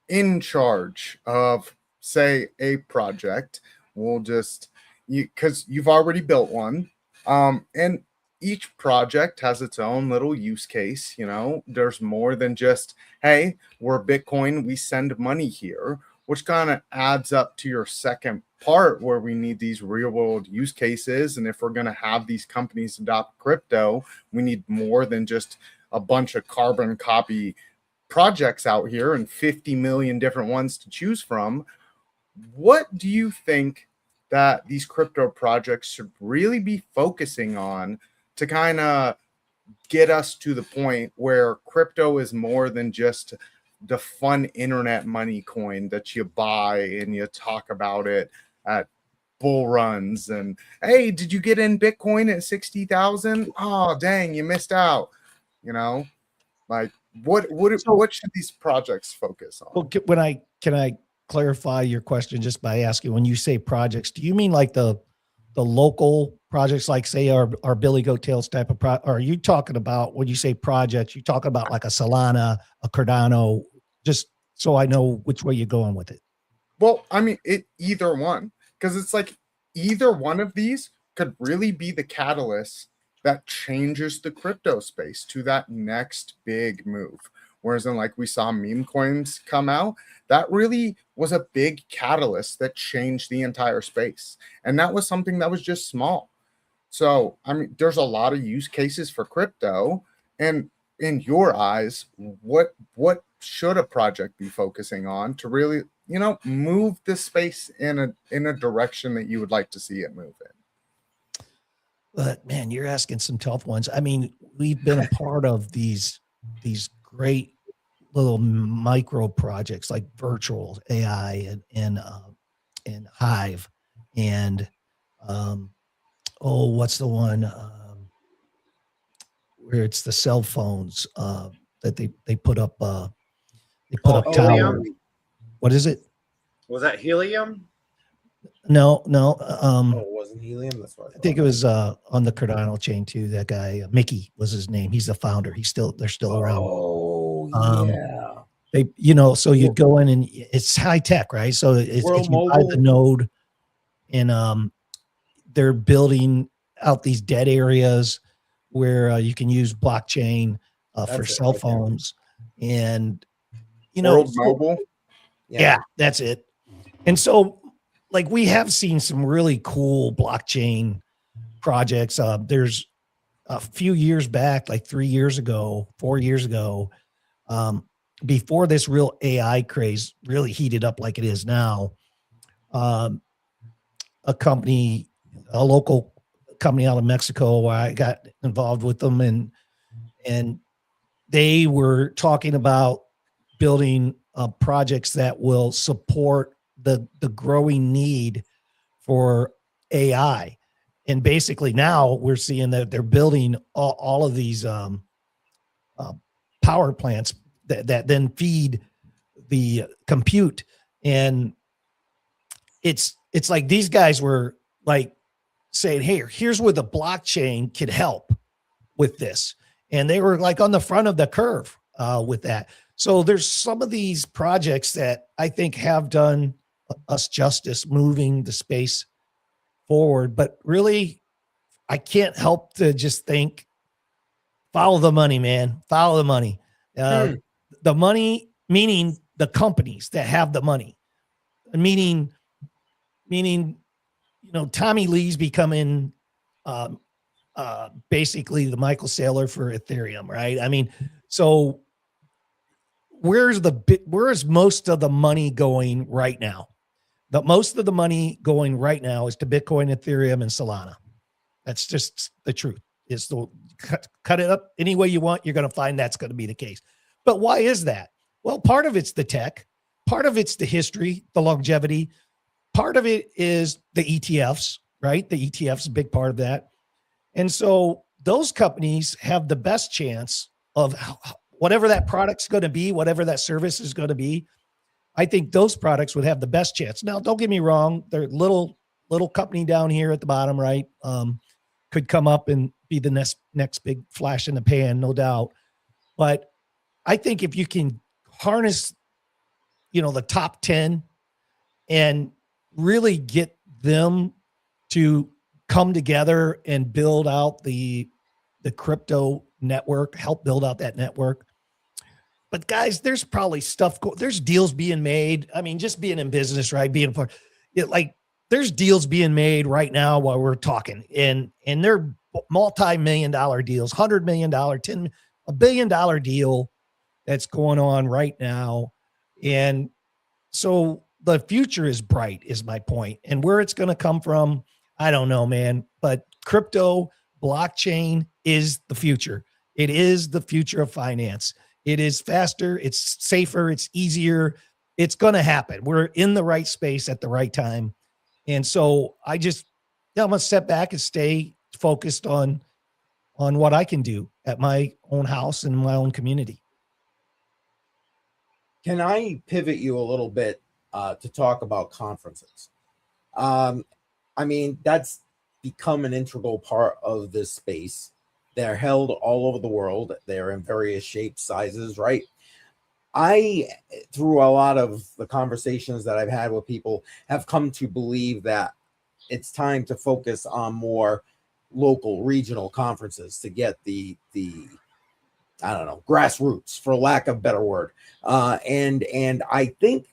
in charge of, say, a project, we'll just, because you've already built one, and each project has its own little use case. You know, there's more than just, hey, we're Bitcoin, we send money here, which kind of adds up to your second part where we need these real world use cases. And if we're going to have these companies adopt crypto, we need more than just a bunch of carbon copy projects out here and 50 million different ones to choose from. What do you think that these crypto projects should really be focusing on to kind of get us to the point where crypto is more than just the fun internet money coin that you buy and you talk about it at bull runs and, hey, did you get in Bitcoin at 60,000? Oh, dang, you missed out. You know, like what should these projects focus on? Well, can I clarify your question just by asking, when you say projects, do you mean like the local projects, like say our Billy Goat Tales type of are you talking about, when you say projects, you talking about like a Solana, a Cardano, just so I know which way you're going with it? Well, I mean, either one, because it's like either one of these could really be the catalyst that changes the crypto space to that next big move. Whereas in, like, we saw meme coins come out, that really was a big catalyst that changed the entire space. And that was something that was just small. So, I mean, there's a lot of use cases for crypto. And in your eyes, what should a project be focusing on to really, you know, move this space in a direction that you would like to see it move in? But man, you're asking some tough ones. I mean, we've been a part of these great little micro projects like virtual AI and Hive and what's the one where it's the cell phones that they put up towers. Helium? What is it? Was that Helium? No. it wasn't Helium. That's what I think it was on the Cardano chain too. That guy Mickey was his name. He's the founder. They're still around. Oh yeah. They, you know, so you go in and it's high tech, right? So it's you buy the node, and they're building out these dead areas where you can use blockchain for cell phones, and you know, World Mobile. Yeah, that's it. And so, like, we have seen some really cool blockchain projects. There's a few years back, like 3 years ago, 4 years ago, before this real AI craze really heated up like it is now, a local company out of Mexico, where I got involved with them, and they were talking about building projects that will support the growing need for AI. And basically now we're seeing that they're building all of these power plants that then feed the compute. And it's like these guys were like saying, hey, here's where the blockchain could help with this. And they were like on the front of the curve with that. So there's some of these projects that I think have done us justice moving the space forward. But really, I can't help to just think, follow the money, man. Follow the money. The money, meaning the companies that have the money, meaning, Tommy Lee's becoming basically the Michael Saylor for Ethereum, right? I mean, so where's most of the money going right now? Most of the money going right now is to Bitcoin, Ethereum, and Solana. That's just the truth. Is to cut it up any way you want, you're going to find that's going to be the case. But why is that? Well, part of it's the tech, part of it's the history, the longevity, part of it is the ETFs, right? The ETFs, a big part of that. And so those companies have the best chance of whatever that product's going to be, whatever that service is going to be. I think those products would have the best chance. Now, don't get me wrong. They're little company down here at the bottom, right? Could come up and be the next big flash in the pan, no doubt. But I think if you can harness, the top 10 and really get them to come together and build out the crypto network, help build out that network. But guys, there's probably there's deals being made. I mean, just being in business, right? Being part, there's deals being made right now while we're talking, and they're multi-million-dollar deals, $100 million, $1 billion deal that's going on right now. And so the future is bright, is my point. And where it's going to come from, I don't know, man. But crypto, blockchain is the future. It is the future of finance. It is faster, it's safer, it's easier. It's going to happen. We're in the right space at the right time. And so I'm going to step back and stay focused on what I can do at my own house and my own community. Can I pivot you a little bit to talk about conferences? I mean, that's become an integral part of this space. They're held all over the world. They're in various shapes, sizes, right? Through a lot of the conversations that I've had with people, have come to believe that it's time to focus on more local, regional conferences to get the I don't know, grassroots, for lack of a better word. And I think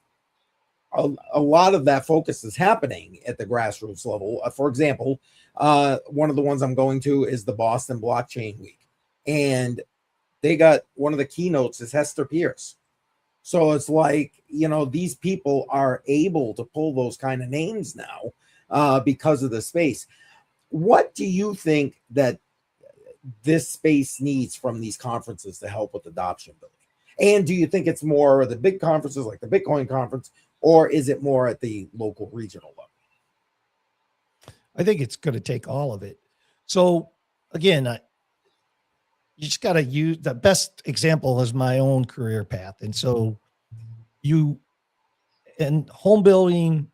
a lot of that focus is happening at the grassroots level. For example, one of the ones I'm going to is the Boston Blockchain Week. And they got one of the keynotes is Hester Pierce. So it's like, these people are able to pull those kind of names now because of the space. What do you think that this space needs from these conferences to help with adoption, Billy? And do you think it's more of the big conferences like the Bitcoin conference, or is it more at the local regional level? I think it's going to take all of it. So again, you just got to use the best example is my own career path. And so in home building,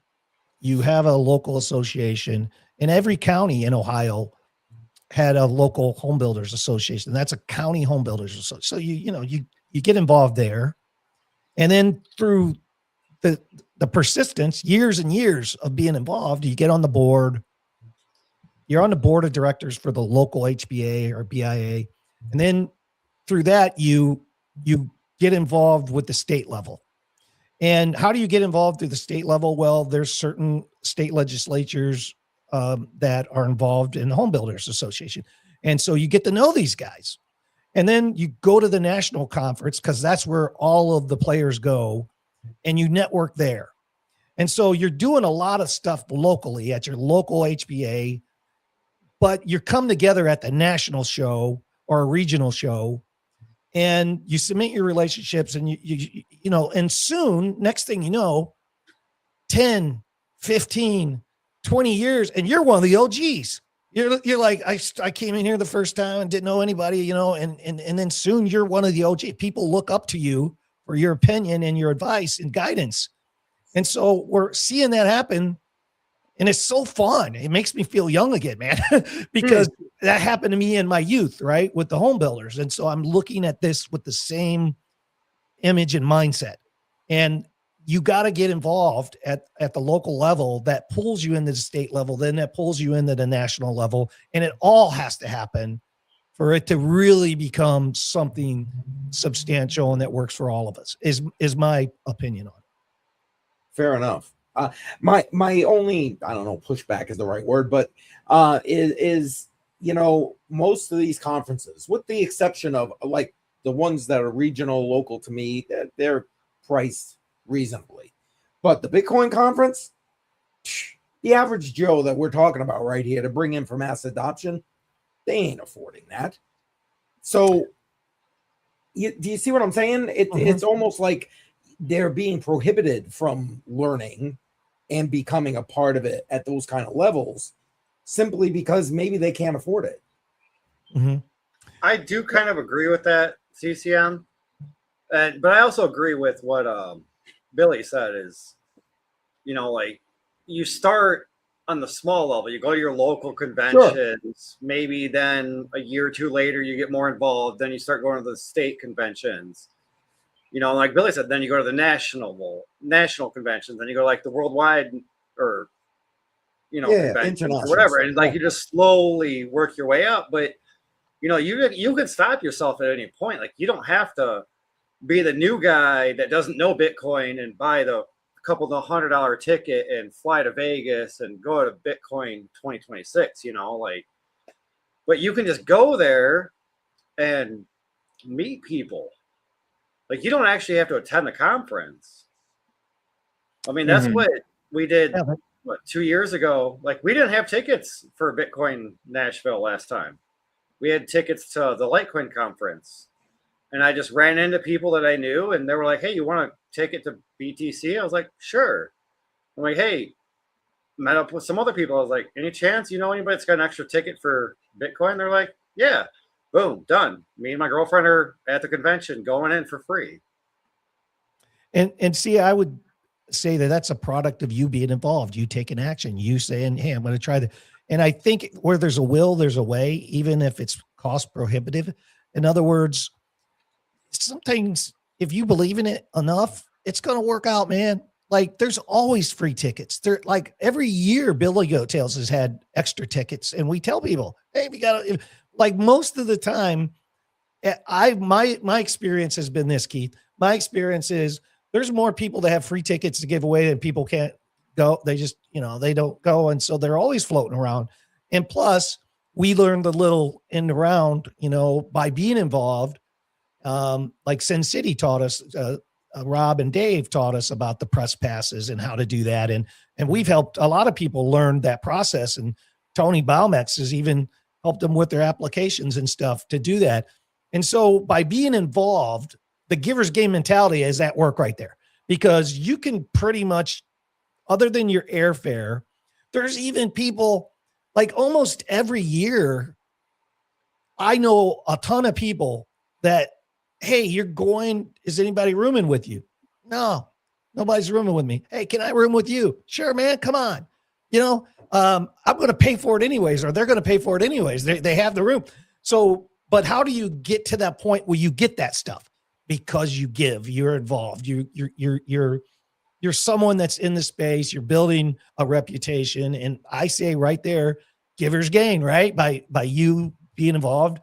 you have a local association, and every county in Ohio had a local home builders association. That's a county home builders association. So you get involved there, and then through the persistence, years and years of being involved, you get on the board. You're on the board of directors for the local HBA or BIA. And then through that, you get involved with the state level. And how do you get involved through the state level? Well, there's certain state legislatures that are involved in the Home Builders Association. And so you get to know these guys. And then you go to the national conference because that's where all of the players go, and you network there. And so you're doing a lot of stuff locally at your local HBA, but you come together at the national show or a regional show, and you cement your relationships, and you know, and soon, next thing you know, 10, 15, 20 years, and you're one of the OGs. You're like, I came in here the first time and didn't know anybody, you know, and then soon you're one of the OG. People look up to you for your opinion and your advice and guidance. And so we're seeing that happen. And it's so fun. It makes me feel young again, man, because that happened to me in my youth, right? With the home builders. And so I'm looking at this with the same image and mindset. And you got to get involved at the local level that pulls you into the state level, then that pulls you into the national level. And it all has to happen for it to really become something substantial and that works for all of us, is my opinion on it. Fair enough. My only, I don't know, pushback is the right word, but is, you know, most of these conferences, with the exception of like the ones that are regional, local to me, they're priced reasonably. But the Bitcoin conference, the average Joe that we're talking about right here to bring in for mass adoption, they ain't affording that. So do you see what I'm saying? It's almost like they're being prohibited from learning and becoming a part of it at those kind of levels simply because maybe they can't afford it. Mm-hmm. I do kind of agree with that, CCM. But I also agree with what Billy said is, you know, like you start on the small level, you go to your local conventions, sure. Maybe then a year or two later, you get more involved. Then you start going to the state conventions. You know, like Billy said, then you go to the national conventions, then you go like the worldwide or, you know, conventions or whatever. And like you just slowly work your way up. But, you know, you could stop yourself at any point. Like you don't have to be the new guy that doesn't know Bitcoin and buy the couple of $100 ticket and fly to Vegas and go to Bitcoin 2026, you know, like, but you can just go there and meet people. Like you don't actually have to attend the conference. I mean, that's what we did, 2 years ago? Like we didn't have tickets for Bitcoin Nashville last time. We had tickets to the Litecoin conference. And I just ran into people that I knew and they were like, hey, you want to take it to BTC? I was like, sure. I'm like, hey, met up with some other people. I was like, any chance you know anybody that's got an extra ticket for Bitcoin? They're like, yeah. Boom, done. Me and my girlfriend are at the convention going in for free. And see, I would say that that's a product of you being involved, you taking action, you saying, hey, I'm going to try that. And I think where there's a will, there's a way, even if it's cost prohibitive. In other words, sometimes if you believe in it enough, it's going to work out, man. Like there's always free tickets. There, like every year, Billy Goat Tales has had extra tickets, and we tell people, hey, we got to. Like most of the time, my experience has been this, Keith. My experience is there's more people that have free tickets to give away than people can't go. They just, you know, they don't go, and so they're always floating around. And plus, we learned a little in the round, you know, by being involved. Like Sin City taught us, Rob and Dave taught us about the press passes and how to do that. And we've helped a lot of people learn that process. And Tony Baumetz has even helped them with their applications and stuff to do that. And so by being involved, the giver's game mentality is at work right there, because you can pretty much, other than your airfare, there's even people like almost every year. I know a ton of people that, hey, you're going, is anybody rooming with you? No, nobody's rooming with me. Hey, can I room with you? Sure, man. Come on. You know, I'm going to pay for it anyways, or they're going to pay for it anyways. They have the room. So, but how do you get to that point where you get that stuff? Because you give, you're involved. You're someone that's in the space. You're building a reputation. And I say right there, giver's gain, right? By you being involved,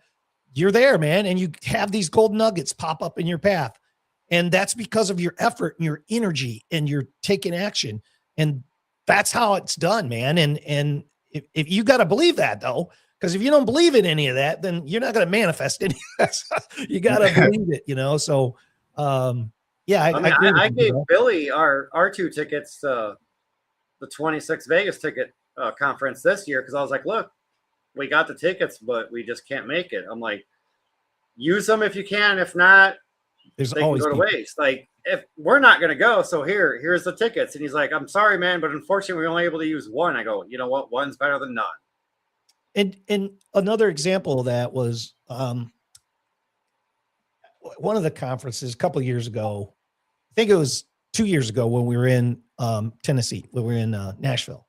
you're there, man. And you have these gold nuggets pop up in your path. And that's because of your effort and your energy and you're taking action. And that's how it's done, man. And if you got to believe that though, because if you don't believe in any of that, then you're not going to manifest any of that. You got to believe it, you know? So, yeah, I gave Billy our 2 tickets to the 26 Vegas ticket conference this year. Cause I was like, look, we got the tickets, but we just can't make it. I'm like, use them if you can. If not, There's they can always go to people. waste. Like, if we're not going to go, so here's the tickets. And he's like, I'm sorry, man, but unfortunately, we're only able to use one. I go, you know what? One's better than none. And another example of that was one of the conferences a couple of years ago. I think it was 2 years ago when we were in Tennessee, when we were in Nashville.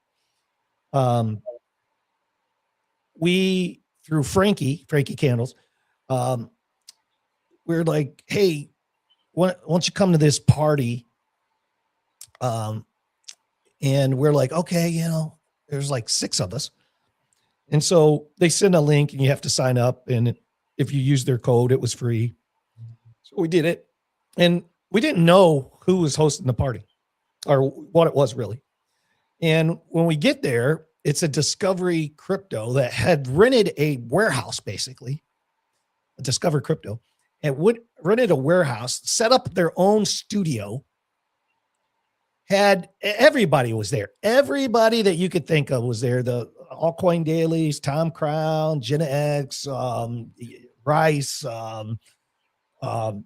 We, through Frankie Candles, we're like, hey, why don't you come to this party? And we're like, okay, you know, there's like 6 of us. And so they send a link and you have to sign up. And if you use their code, it was free. So we did it. And we didn't know who was hosting the party or what it was really. And when we get there, it's a Discovery Crypto that had rented a warehouse, basically, a Discovery Crypto, and rented a warehouse, set up their own studio. Had everybody was there. Everybody that you could think of was there. The Altcoin Dailies, Tom Crown, Jenna X, Rice,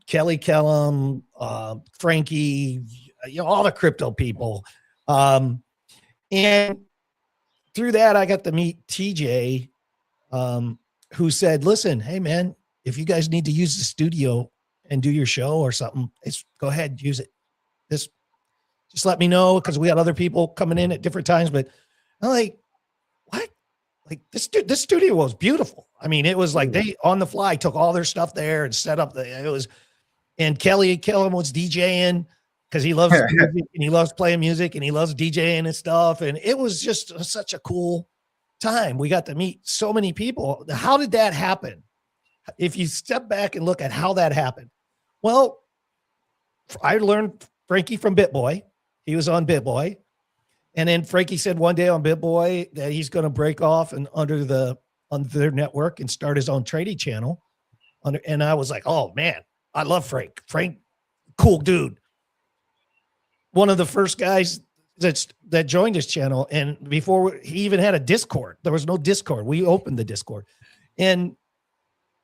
Kelly Kellum, Frankie, you know, all the crypto people. And through that, I got to meet TJ, who said, listen, hey, man, if you guys need to use the studio and do your show or something, go ahead, use it. Just let me know, because we had other people coming in at different times. But I'm like, what? Like this studio was beautiful. I mean, it was like they on the fly took all their stuff there and set up and Kelly Kellum was DJing because he loves music and he loves playing music and he loves DJing and stuff. And it was just such a cool time. We got to meet so many people. How did that happen? If you step back and look at how that happened, well, I learned Frankie from BitBoy. He was on BitBoy. And then Frankie said one day on BitBoy that he's going to break off and under their network and start his own trading channel. And I was like, oh man, I love Frank. Frank, cool dude. One of the first guys that joined his channel. And before he even had a Discord, there was no Discord. We opened the Discord. And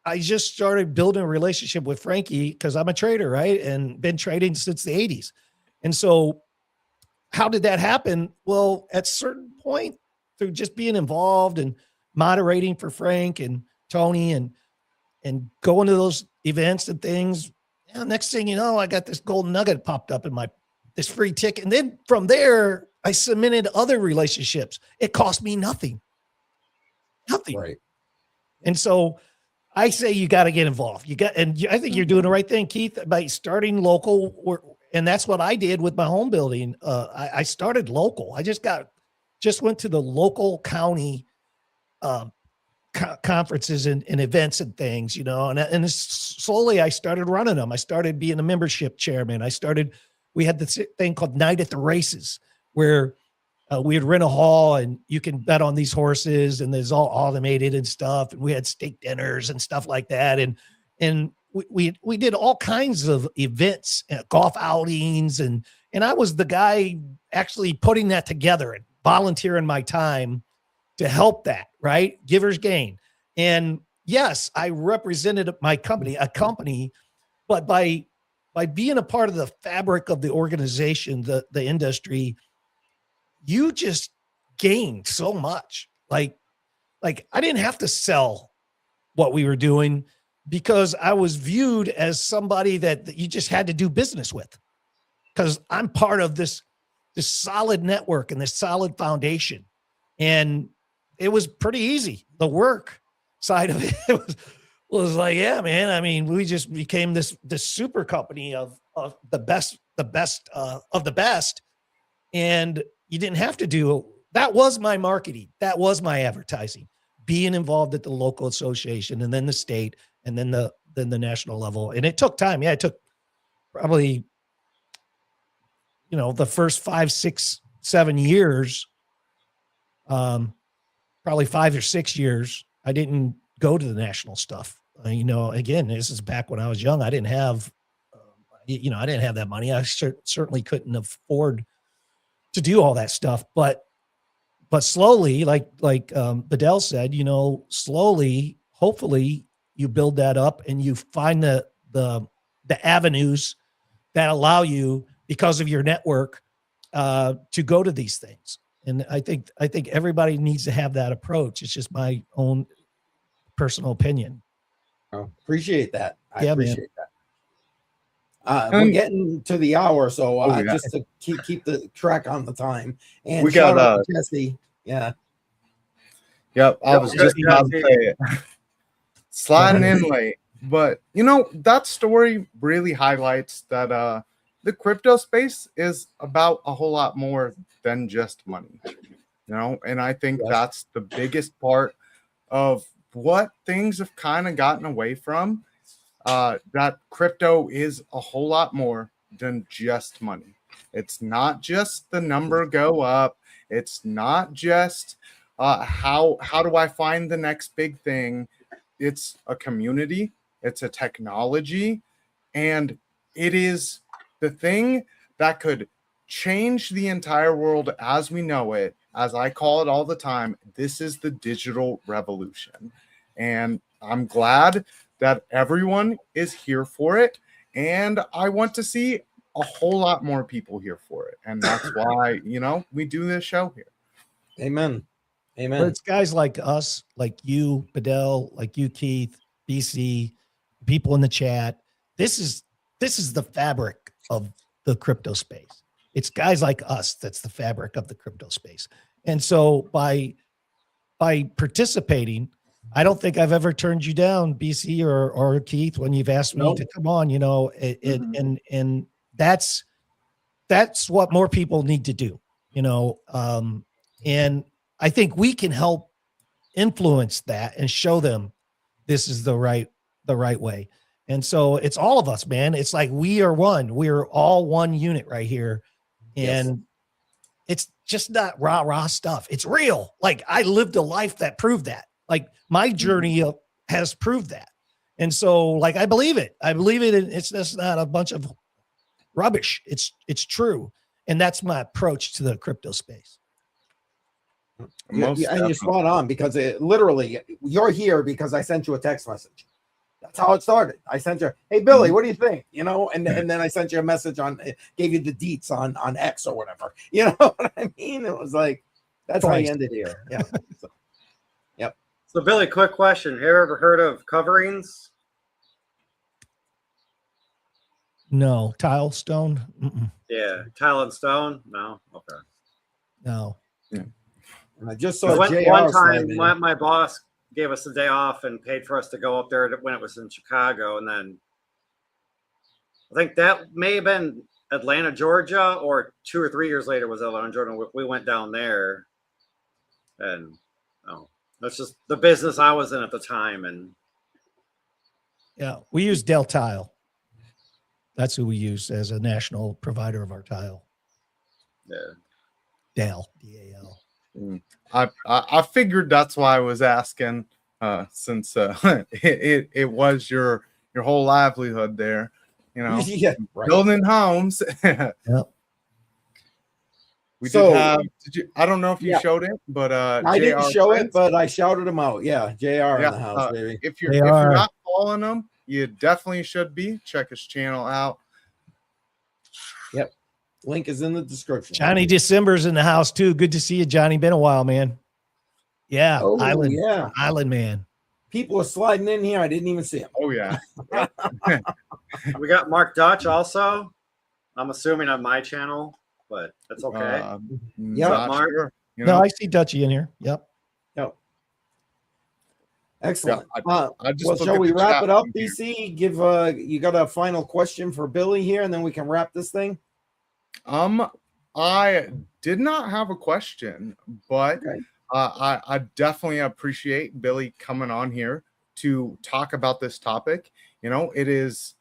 I just started building a relationship with Frankie because I'm a trader, right? And been trading since the 80s. And so how did that happen? Well, at a certain point, through just being involved and moderating for Frank and Tony and going to those events and things, next thing you know, I got this golden nugget popped up in this free ticket. And then from there, I cemented other relationships. It cost me nothing. Nothing. Right. And so I say you got to get involved. I think you're doing the right thing, Keith, by starting local. And that's what I did with my home building. I started local. I just went to the local county conferences and events and things, you know, and slowly I started running them. I started being a membership chairman. We had this thing called Night at the Races, where we'd rent a hall and you can bet on these horses and there's all automated and stuff. And we had steak dinners and stuff like that. And we did all kinds of events, golf outings. And I was the guy actually putting that together and volunteering my time to help that, right? Givers gain. And yes, I represented a company, but by being a part of the fabric of the organization, the industry, you just gained so much. Like I didn't have to sell what we were doing because I was viewed as somebody that you just had to do business with, because I'm part of this solid network and this solid foundation. And it was pretty easy. The work side of it was like, yeah, man. I mean, we just became this super company of the best of the best. And you didn't have to do that. Was my marketing. That was my advertising, being involved at the local association and then the state and then the national level. And it took time. Yeah. It took probably, the first 5, 6, 7 years, probably 5 or 6 years. I didn't go to the national stuff. Again, this is back when I was young. I didn't have, I didn't have that money. I certainly couldn't afford to do all that stuff, but slowly, like Badel said, slowly, hopefully you build that up and you find the avenues that allow you, because of your network, to go to these things. And I think everybody needs to have that approach. It's just my own personal opinion. Oh, appreciate that. I Yeah, man. appreciate that. We're getting to the hour, so yeah. just to keep the track on the time. And We shout got, out to Jesse. Yeah. Yep, I was just about to say it. Sliding in late. But, you know, that story really highlights that the crypto space is about a whole lot more than just money, you know? And I think Yes. that's the biggest part of what things have kind of gotten away from. That crypto is a whole lot more than just money. It's not just the number go up. It's not just how do I find the next big thing. It's a community. It's a technology, and it is the thing that could change the entire world as we know it. As I call it all the time, this is the digital revolution, and I'm glad that everyone is here for it, and I want to see a whole lot more people here for it, and that's why, you know, we do this show here. Amen. Amen. But it's guys like us, like you, Badel, like you, Keith, BC, people in the chat. This is the fabric of the crypto space. It's guys like us that's the fabric of the crypto space. And so by participating, I don't think I've ever turned you down, BC or Keith, when you've asked me to come on, you know, and that's what more people need to do, you know. And I think we can help influence that and show them this is the right way. And so it's all of us, man. It's like we are one. We're all one unit right here. And it's just not rah stuff. It's real. Like I lived a life that proved that. Like my journey has proved that. And so like I believe it. It's just not a bunch of rubbish. It's true. And that's my approach to the crypto space. Yeah, and you're spot on, because it literally, you're here because I sent you a text message. That's how it started. I sent you, hey Billy, what do you think? You know, and then I sent you a message gave you the deets on X or whatever. You know what I mean? It was like, that's how you ended here. Yeah. So, yep. So Billy, quick question. Have you ever heard of coverings? No. Tile stone? Yeah. Tile and stone? No? Okay. No. Yeah. And I just saw one time my boss gave us a day off and paid for us to go up there when it was in Chicago. And then I think that may have been Atlanta, Georgia, or 2 or 3 years later was Atlanta, Georgia. We went down there, and that's just the business I was in at the time. And yeah, we use Dell Tile. That's who we use as a national provider of our tile. Yeah. Dell, D-A-L. I figured that's why I was asking, since it was your whole livelihood there, you know, building homes. Yep. We did have. I don't know if you showed it, but I didn't show it, but I shouted him out. Yeah, JR in the house, baby. If you're not following him, you definitely should be. Check his channel out. Yep. Link is in the description. Johnny December's in the house too. Good to see you, Johnny. Been a while, man. Yeah. Island man. People are sliding in here. I didn't even see them. Oh yeah. We got Mark Dutch also. I'm assuming on my channel, but that's okay. Yeah, Mark. Sure. You No, I see Dutchy in here. Yep. Yep. Excellent. I just well, shall we wrap it up, BC? Give you got a final question for Billy here, and then we can wrap this thing. I did not have a question, but I definitely appreciate Billy coming on here to talk about this topic. You know, it is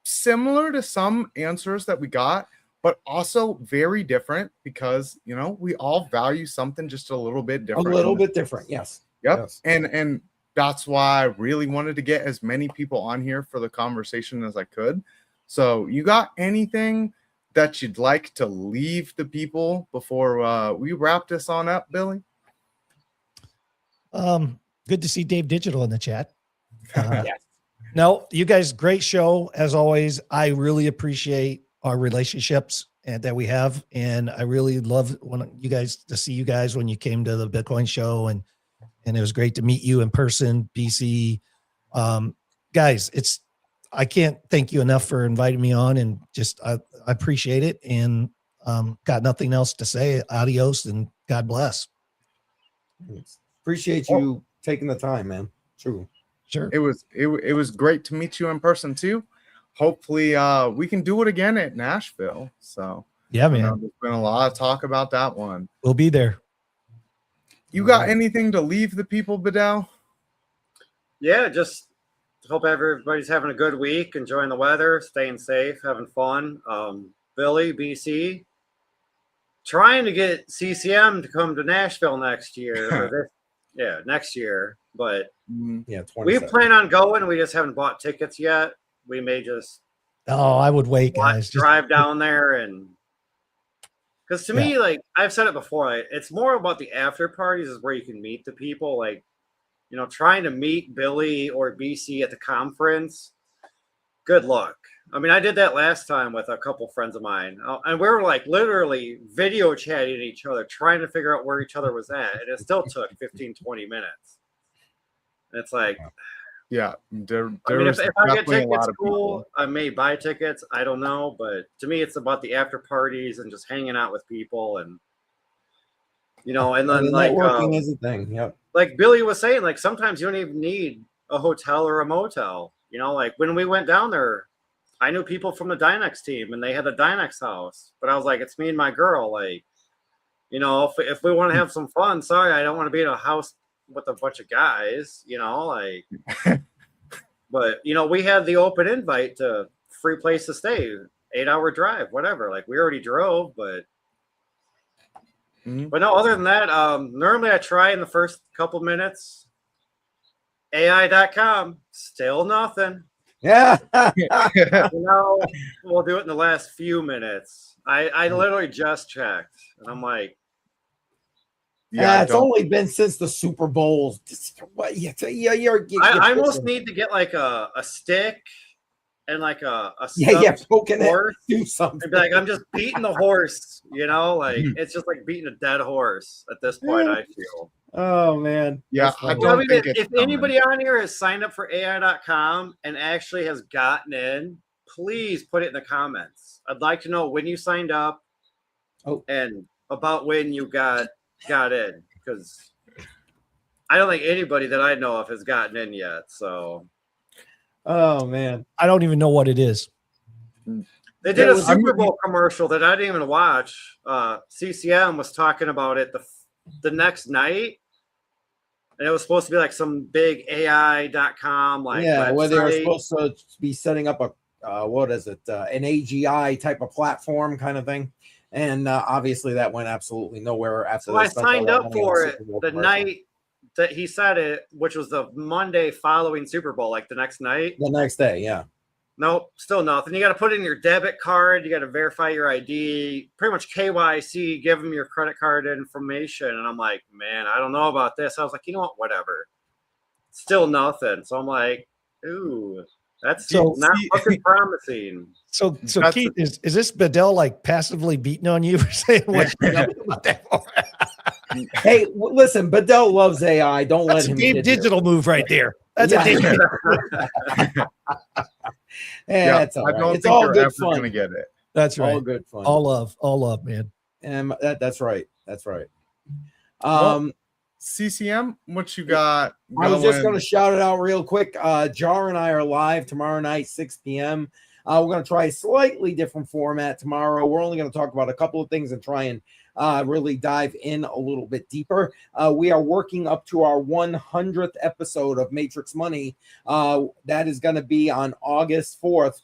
similar to some answers that we got, but also very different because, you know, we all value something just a little bit different. A little bit different, yes. Yep. Yes. And that's why I really wanted to get as many people on here for the conversation as I could. So you got anything that you'd like to leave the people before we wrap this on up, Billy? Good to see Dave Digital in the chat. Yes. No, you guys, great show as always. I really appreciate our relationships and that we have, and I really love to see you guys when you came to the Bitcoin show, and it was great to meet you in person, BC. Guys, I can't thank you enough for inviting me on, and just I appreciate it, and got nothing else to say. Adios and God bless. Appreciate you taking the time, man. True. Sure. It was great to meet you in person too. Hopefully we can do it again at Nashville. So Yeah, I know man. there's been a lot of talk about that one. We'll be there. You got anything to leave the people, Badel? Yeah, just hope everybody's having a good week, enjoying the weather, staying safe, having fun. Billy, BC, trying to get CCM to come to Nashville next year. Next year. But Yeah, we plan on going. We just haven't bought tickets yet. We may just I would wait, guys. drive down there, and because to me, like I've said it before, it's more about the after parties is where you can meet the people. Like, trying to meet Billy or BC at the conference, good luck. I mean, I did that last time with a couple friends of mine, and we were like literally video chatting each other, trying to figure out where each other was at, and it still took 15, 20 minutes. And it's like, yeah, I mean, if I get tickets, cool. I may buy tickets. I don't know, but to me, it's about the after parties and just hanging out with people, and and then like networking is a thing. Yep. Like Billy was saying, like sometimes you don't even need a hotel or a motel. Like when we went down there, I knew people from the Dynex team, and they had the Dynex house. But I was like, it's me and my girl. Like, if we want to have some fun, sorry, I don't want to be in a house with a bunch of guys. Like. But we had the open invite to free place to stay, 8-hour drive, whatever. Like we already drove, but no. Other than that, normally I try in the first couple minutes. AI.com, still nothing. Yeah. We'll do it in the last few minutes. I literally just checked, and I'm like, yeah, it's only been since the Super Bowl. I almost need to get like a stick and like a poking horse. It, do something. And be like, I'm just beating the horse, like it's just like beating a dead horse at this point. I feel. Oh man, yeah. If anybody on here has signed up for AI.com and actually has gotten in, please put it in the comments. I'd like to know when you signed up, and about when you got in, because I don't think anybody that I know of has gotten in yet. So, oh man, I don't even know what it is. They did a Super Bowl commercial that I didn't even watch. CCM was talking about it the next night, and it was supposed to be like some big AI.com website. Where they were supposed to be setting up an AGI type of platform kind of thing. And obviously that went absolutely nowhere after I signed up for it the night that he said it, which was the Monday following Super Bowl, like the next night. The next day, yeah. Nope, still nothing. You got to put in your debit card. You got to verify your ID, pretty much KYC, give them your credit card information. And I'm like, man, I don't know about this. I was like, you know what, whatever. Still nothing. So I'm like, ooh, that's not looking promising. So Keith, is this Badel like passively beating on you for saying what you know about that? Hey, listen, Badel loves AI. Don't let him. That's a digital move right there. That's a digital. It's all right. I don't it's think all you're good ever fun. Gonna get it. That's right. All good fun. All love, man. And that's right. That's right. CCM, what you got? I was just going to shout it out real quick. Jar and I are live tomorrow night, 6 p.m. We're going to try a slightly different format tomorrow. We're only going to talk about a couple of things and try and really dive in a little bit deeper. We are working up to our 100th episode of Matrix Money. That is going to be on August 4th.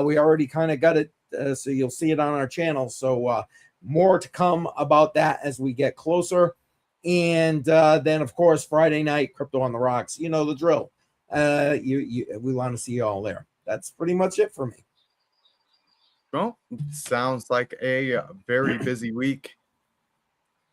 We already kind of got it, so you'll see it on our channel. So more to come about that as we get closer. And then, of course, Friday night, Crypto on the Rocks. You know the drill. We want to see you all there. That's pretty much it for me. Well, sounds like a very busy week.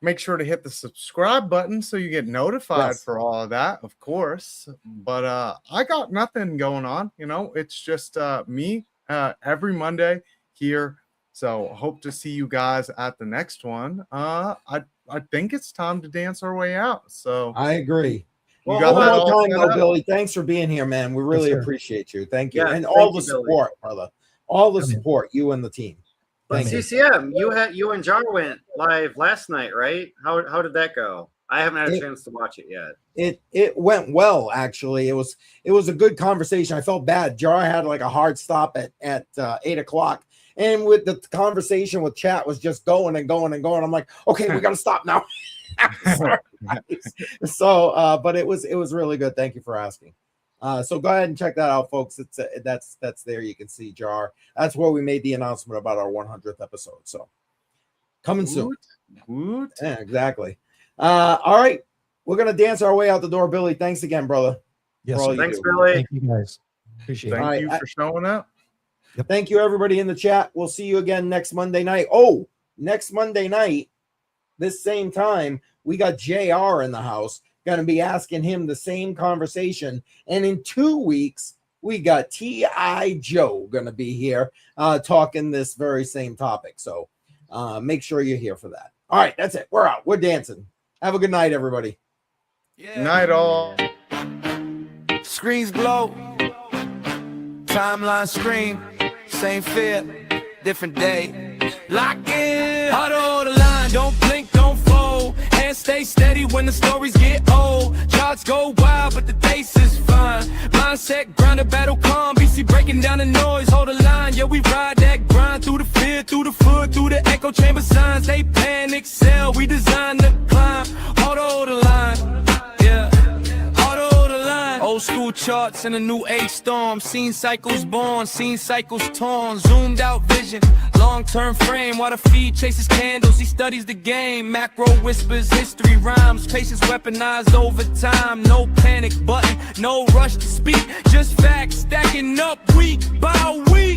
Make sure to hit the subscribe button so you get notified Yes. for all of that, of course. But I got nothing going on. It's just me every Monday here. So hope to see you guys at the next one. I think it's time to dance our way out. So I agree. you Well, got One that more all time, set though, up? Billy. Thanks for being here, man. We really sir. appreciate you. Thank you, Yeah, and thank all the you, Billy. support, brother. All the Come in. support, you and the team. But Thank you. CCM, you and Jar went live last night, right? How did that go? I haven't had a chance to watch it yet. It went well, actually. It was a good conversation. I felt bad. Jar had like a hard stop at 8 o'clock, and with the conversation with chat was just going and going and going. I'm like, okay, we gotta stop now. Sorry, guys. So, but it was really good. Thank you for asking. So go ahead and check that out, folks. It's that's there. You can see Jar. That's where we made the announcement about our 100th episode. So coming soon. Woot. Yeah, exactly. All right, we're gonna dance our way out the door, Billy. Thanks again, brother. Yes, For all sir. you Thanks, do. Billy. Thank you guys. Appreciate it. Thank All right, you for showing up. Thank you, everybody in the chat. We'll see you again next Monday night. Oh, next Monday night, this same time, we got JR in the house. Going to be asking him the same conversation. And in 2 weeks, we got T.I. Joe going to be here talking this very same topic. So make sure you're here for that. All right, that's it. We're out. We're dancing. Have a good night, everybody. Night all. Screens glow, timeline scream, same fear, different day. Lock in, huddle the line, don't blink, don't fold. Hands stay steady when the stories get old. Charts go wild, but the pace is fine. Mindset, grounded, battle calm. BC breaking down the noise, hold the line. Yeah, we ride that grind through the fear, through the foot, through the echo chamber signs. They panic, sell, we design the climb. Hold the line, yeah. Old school charts in a new age storm. Seen cycles born, seen cycles torn. Zoomed out vision, long-term frame. While the feed chases candles, he studies the game. Macro whispers, history rhymes. Patience weaponized over time. No panic button, no rush to speak. Just facts stacking up week by week.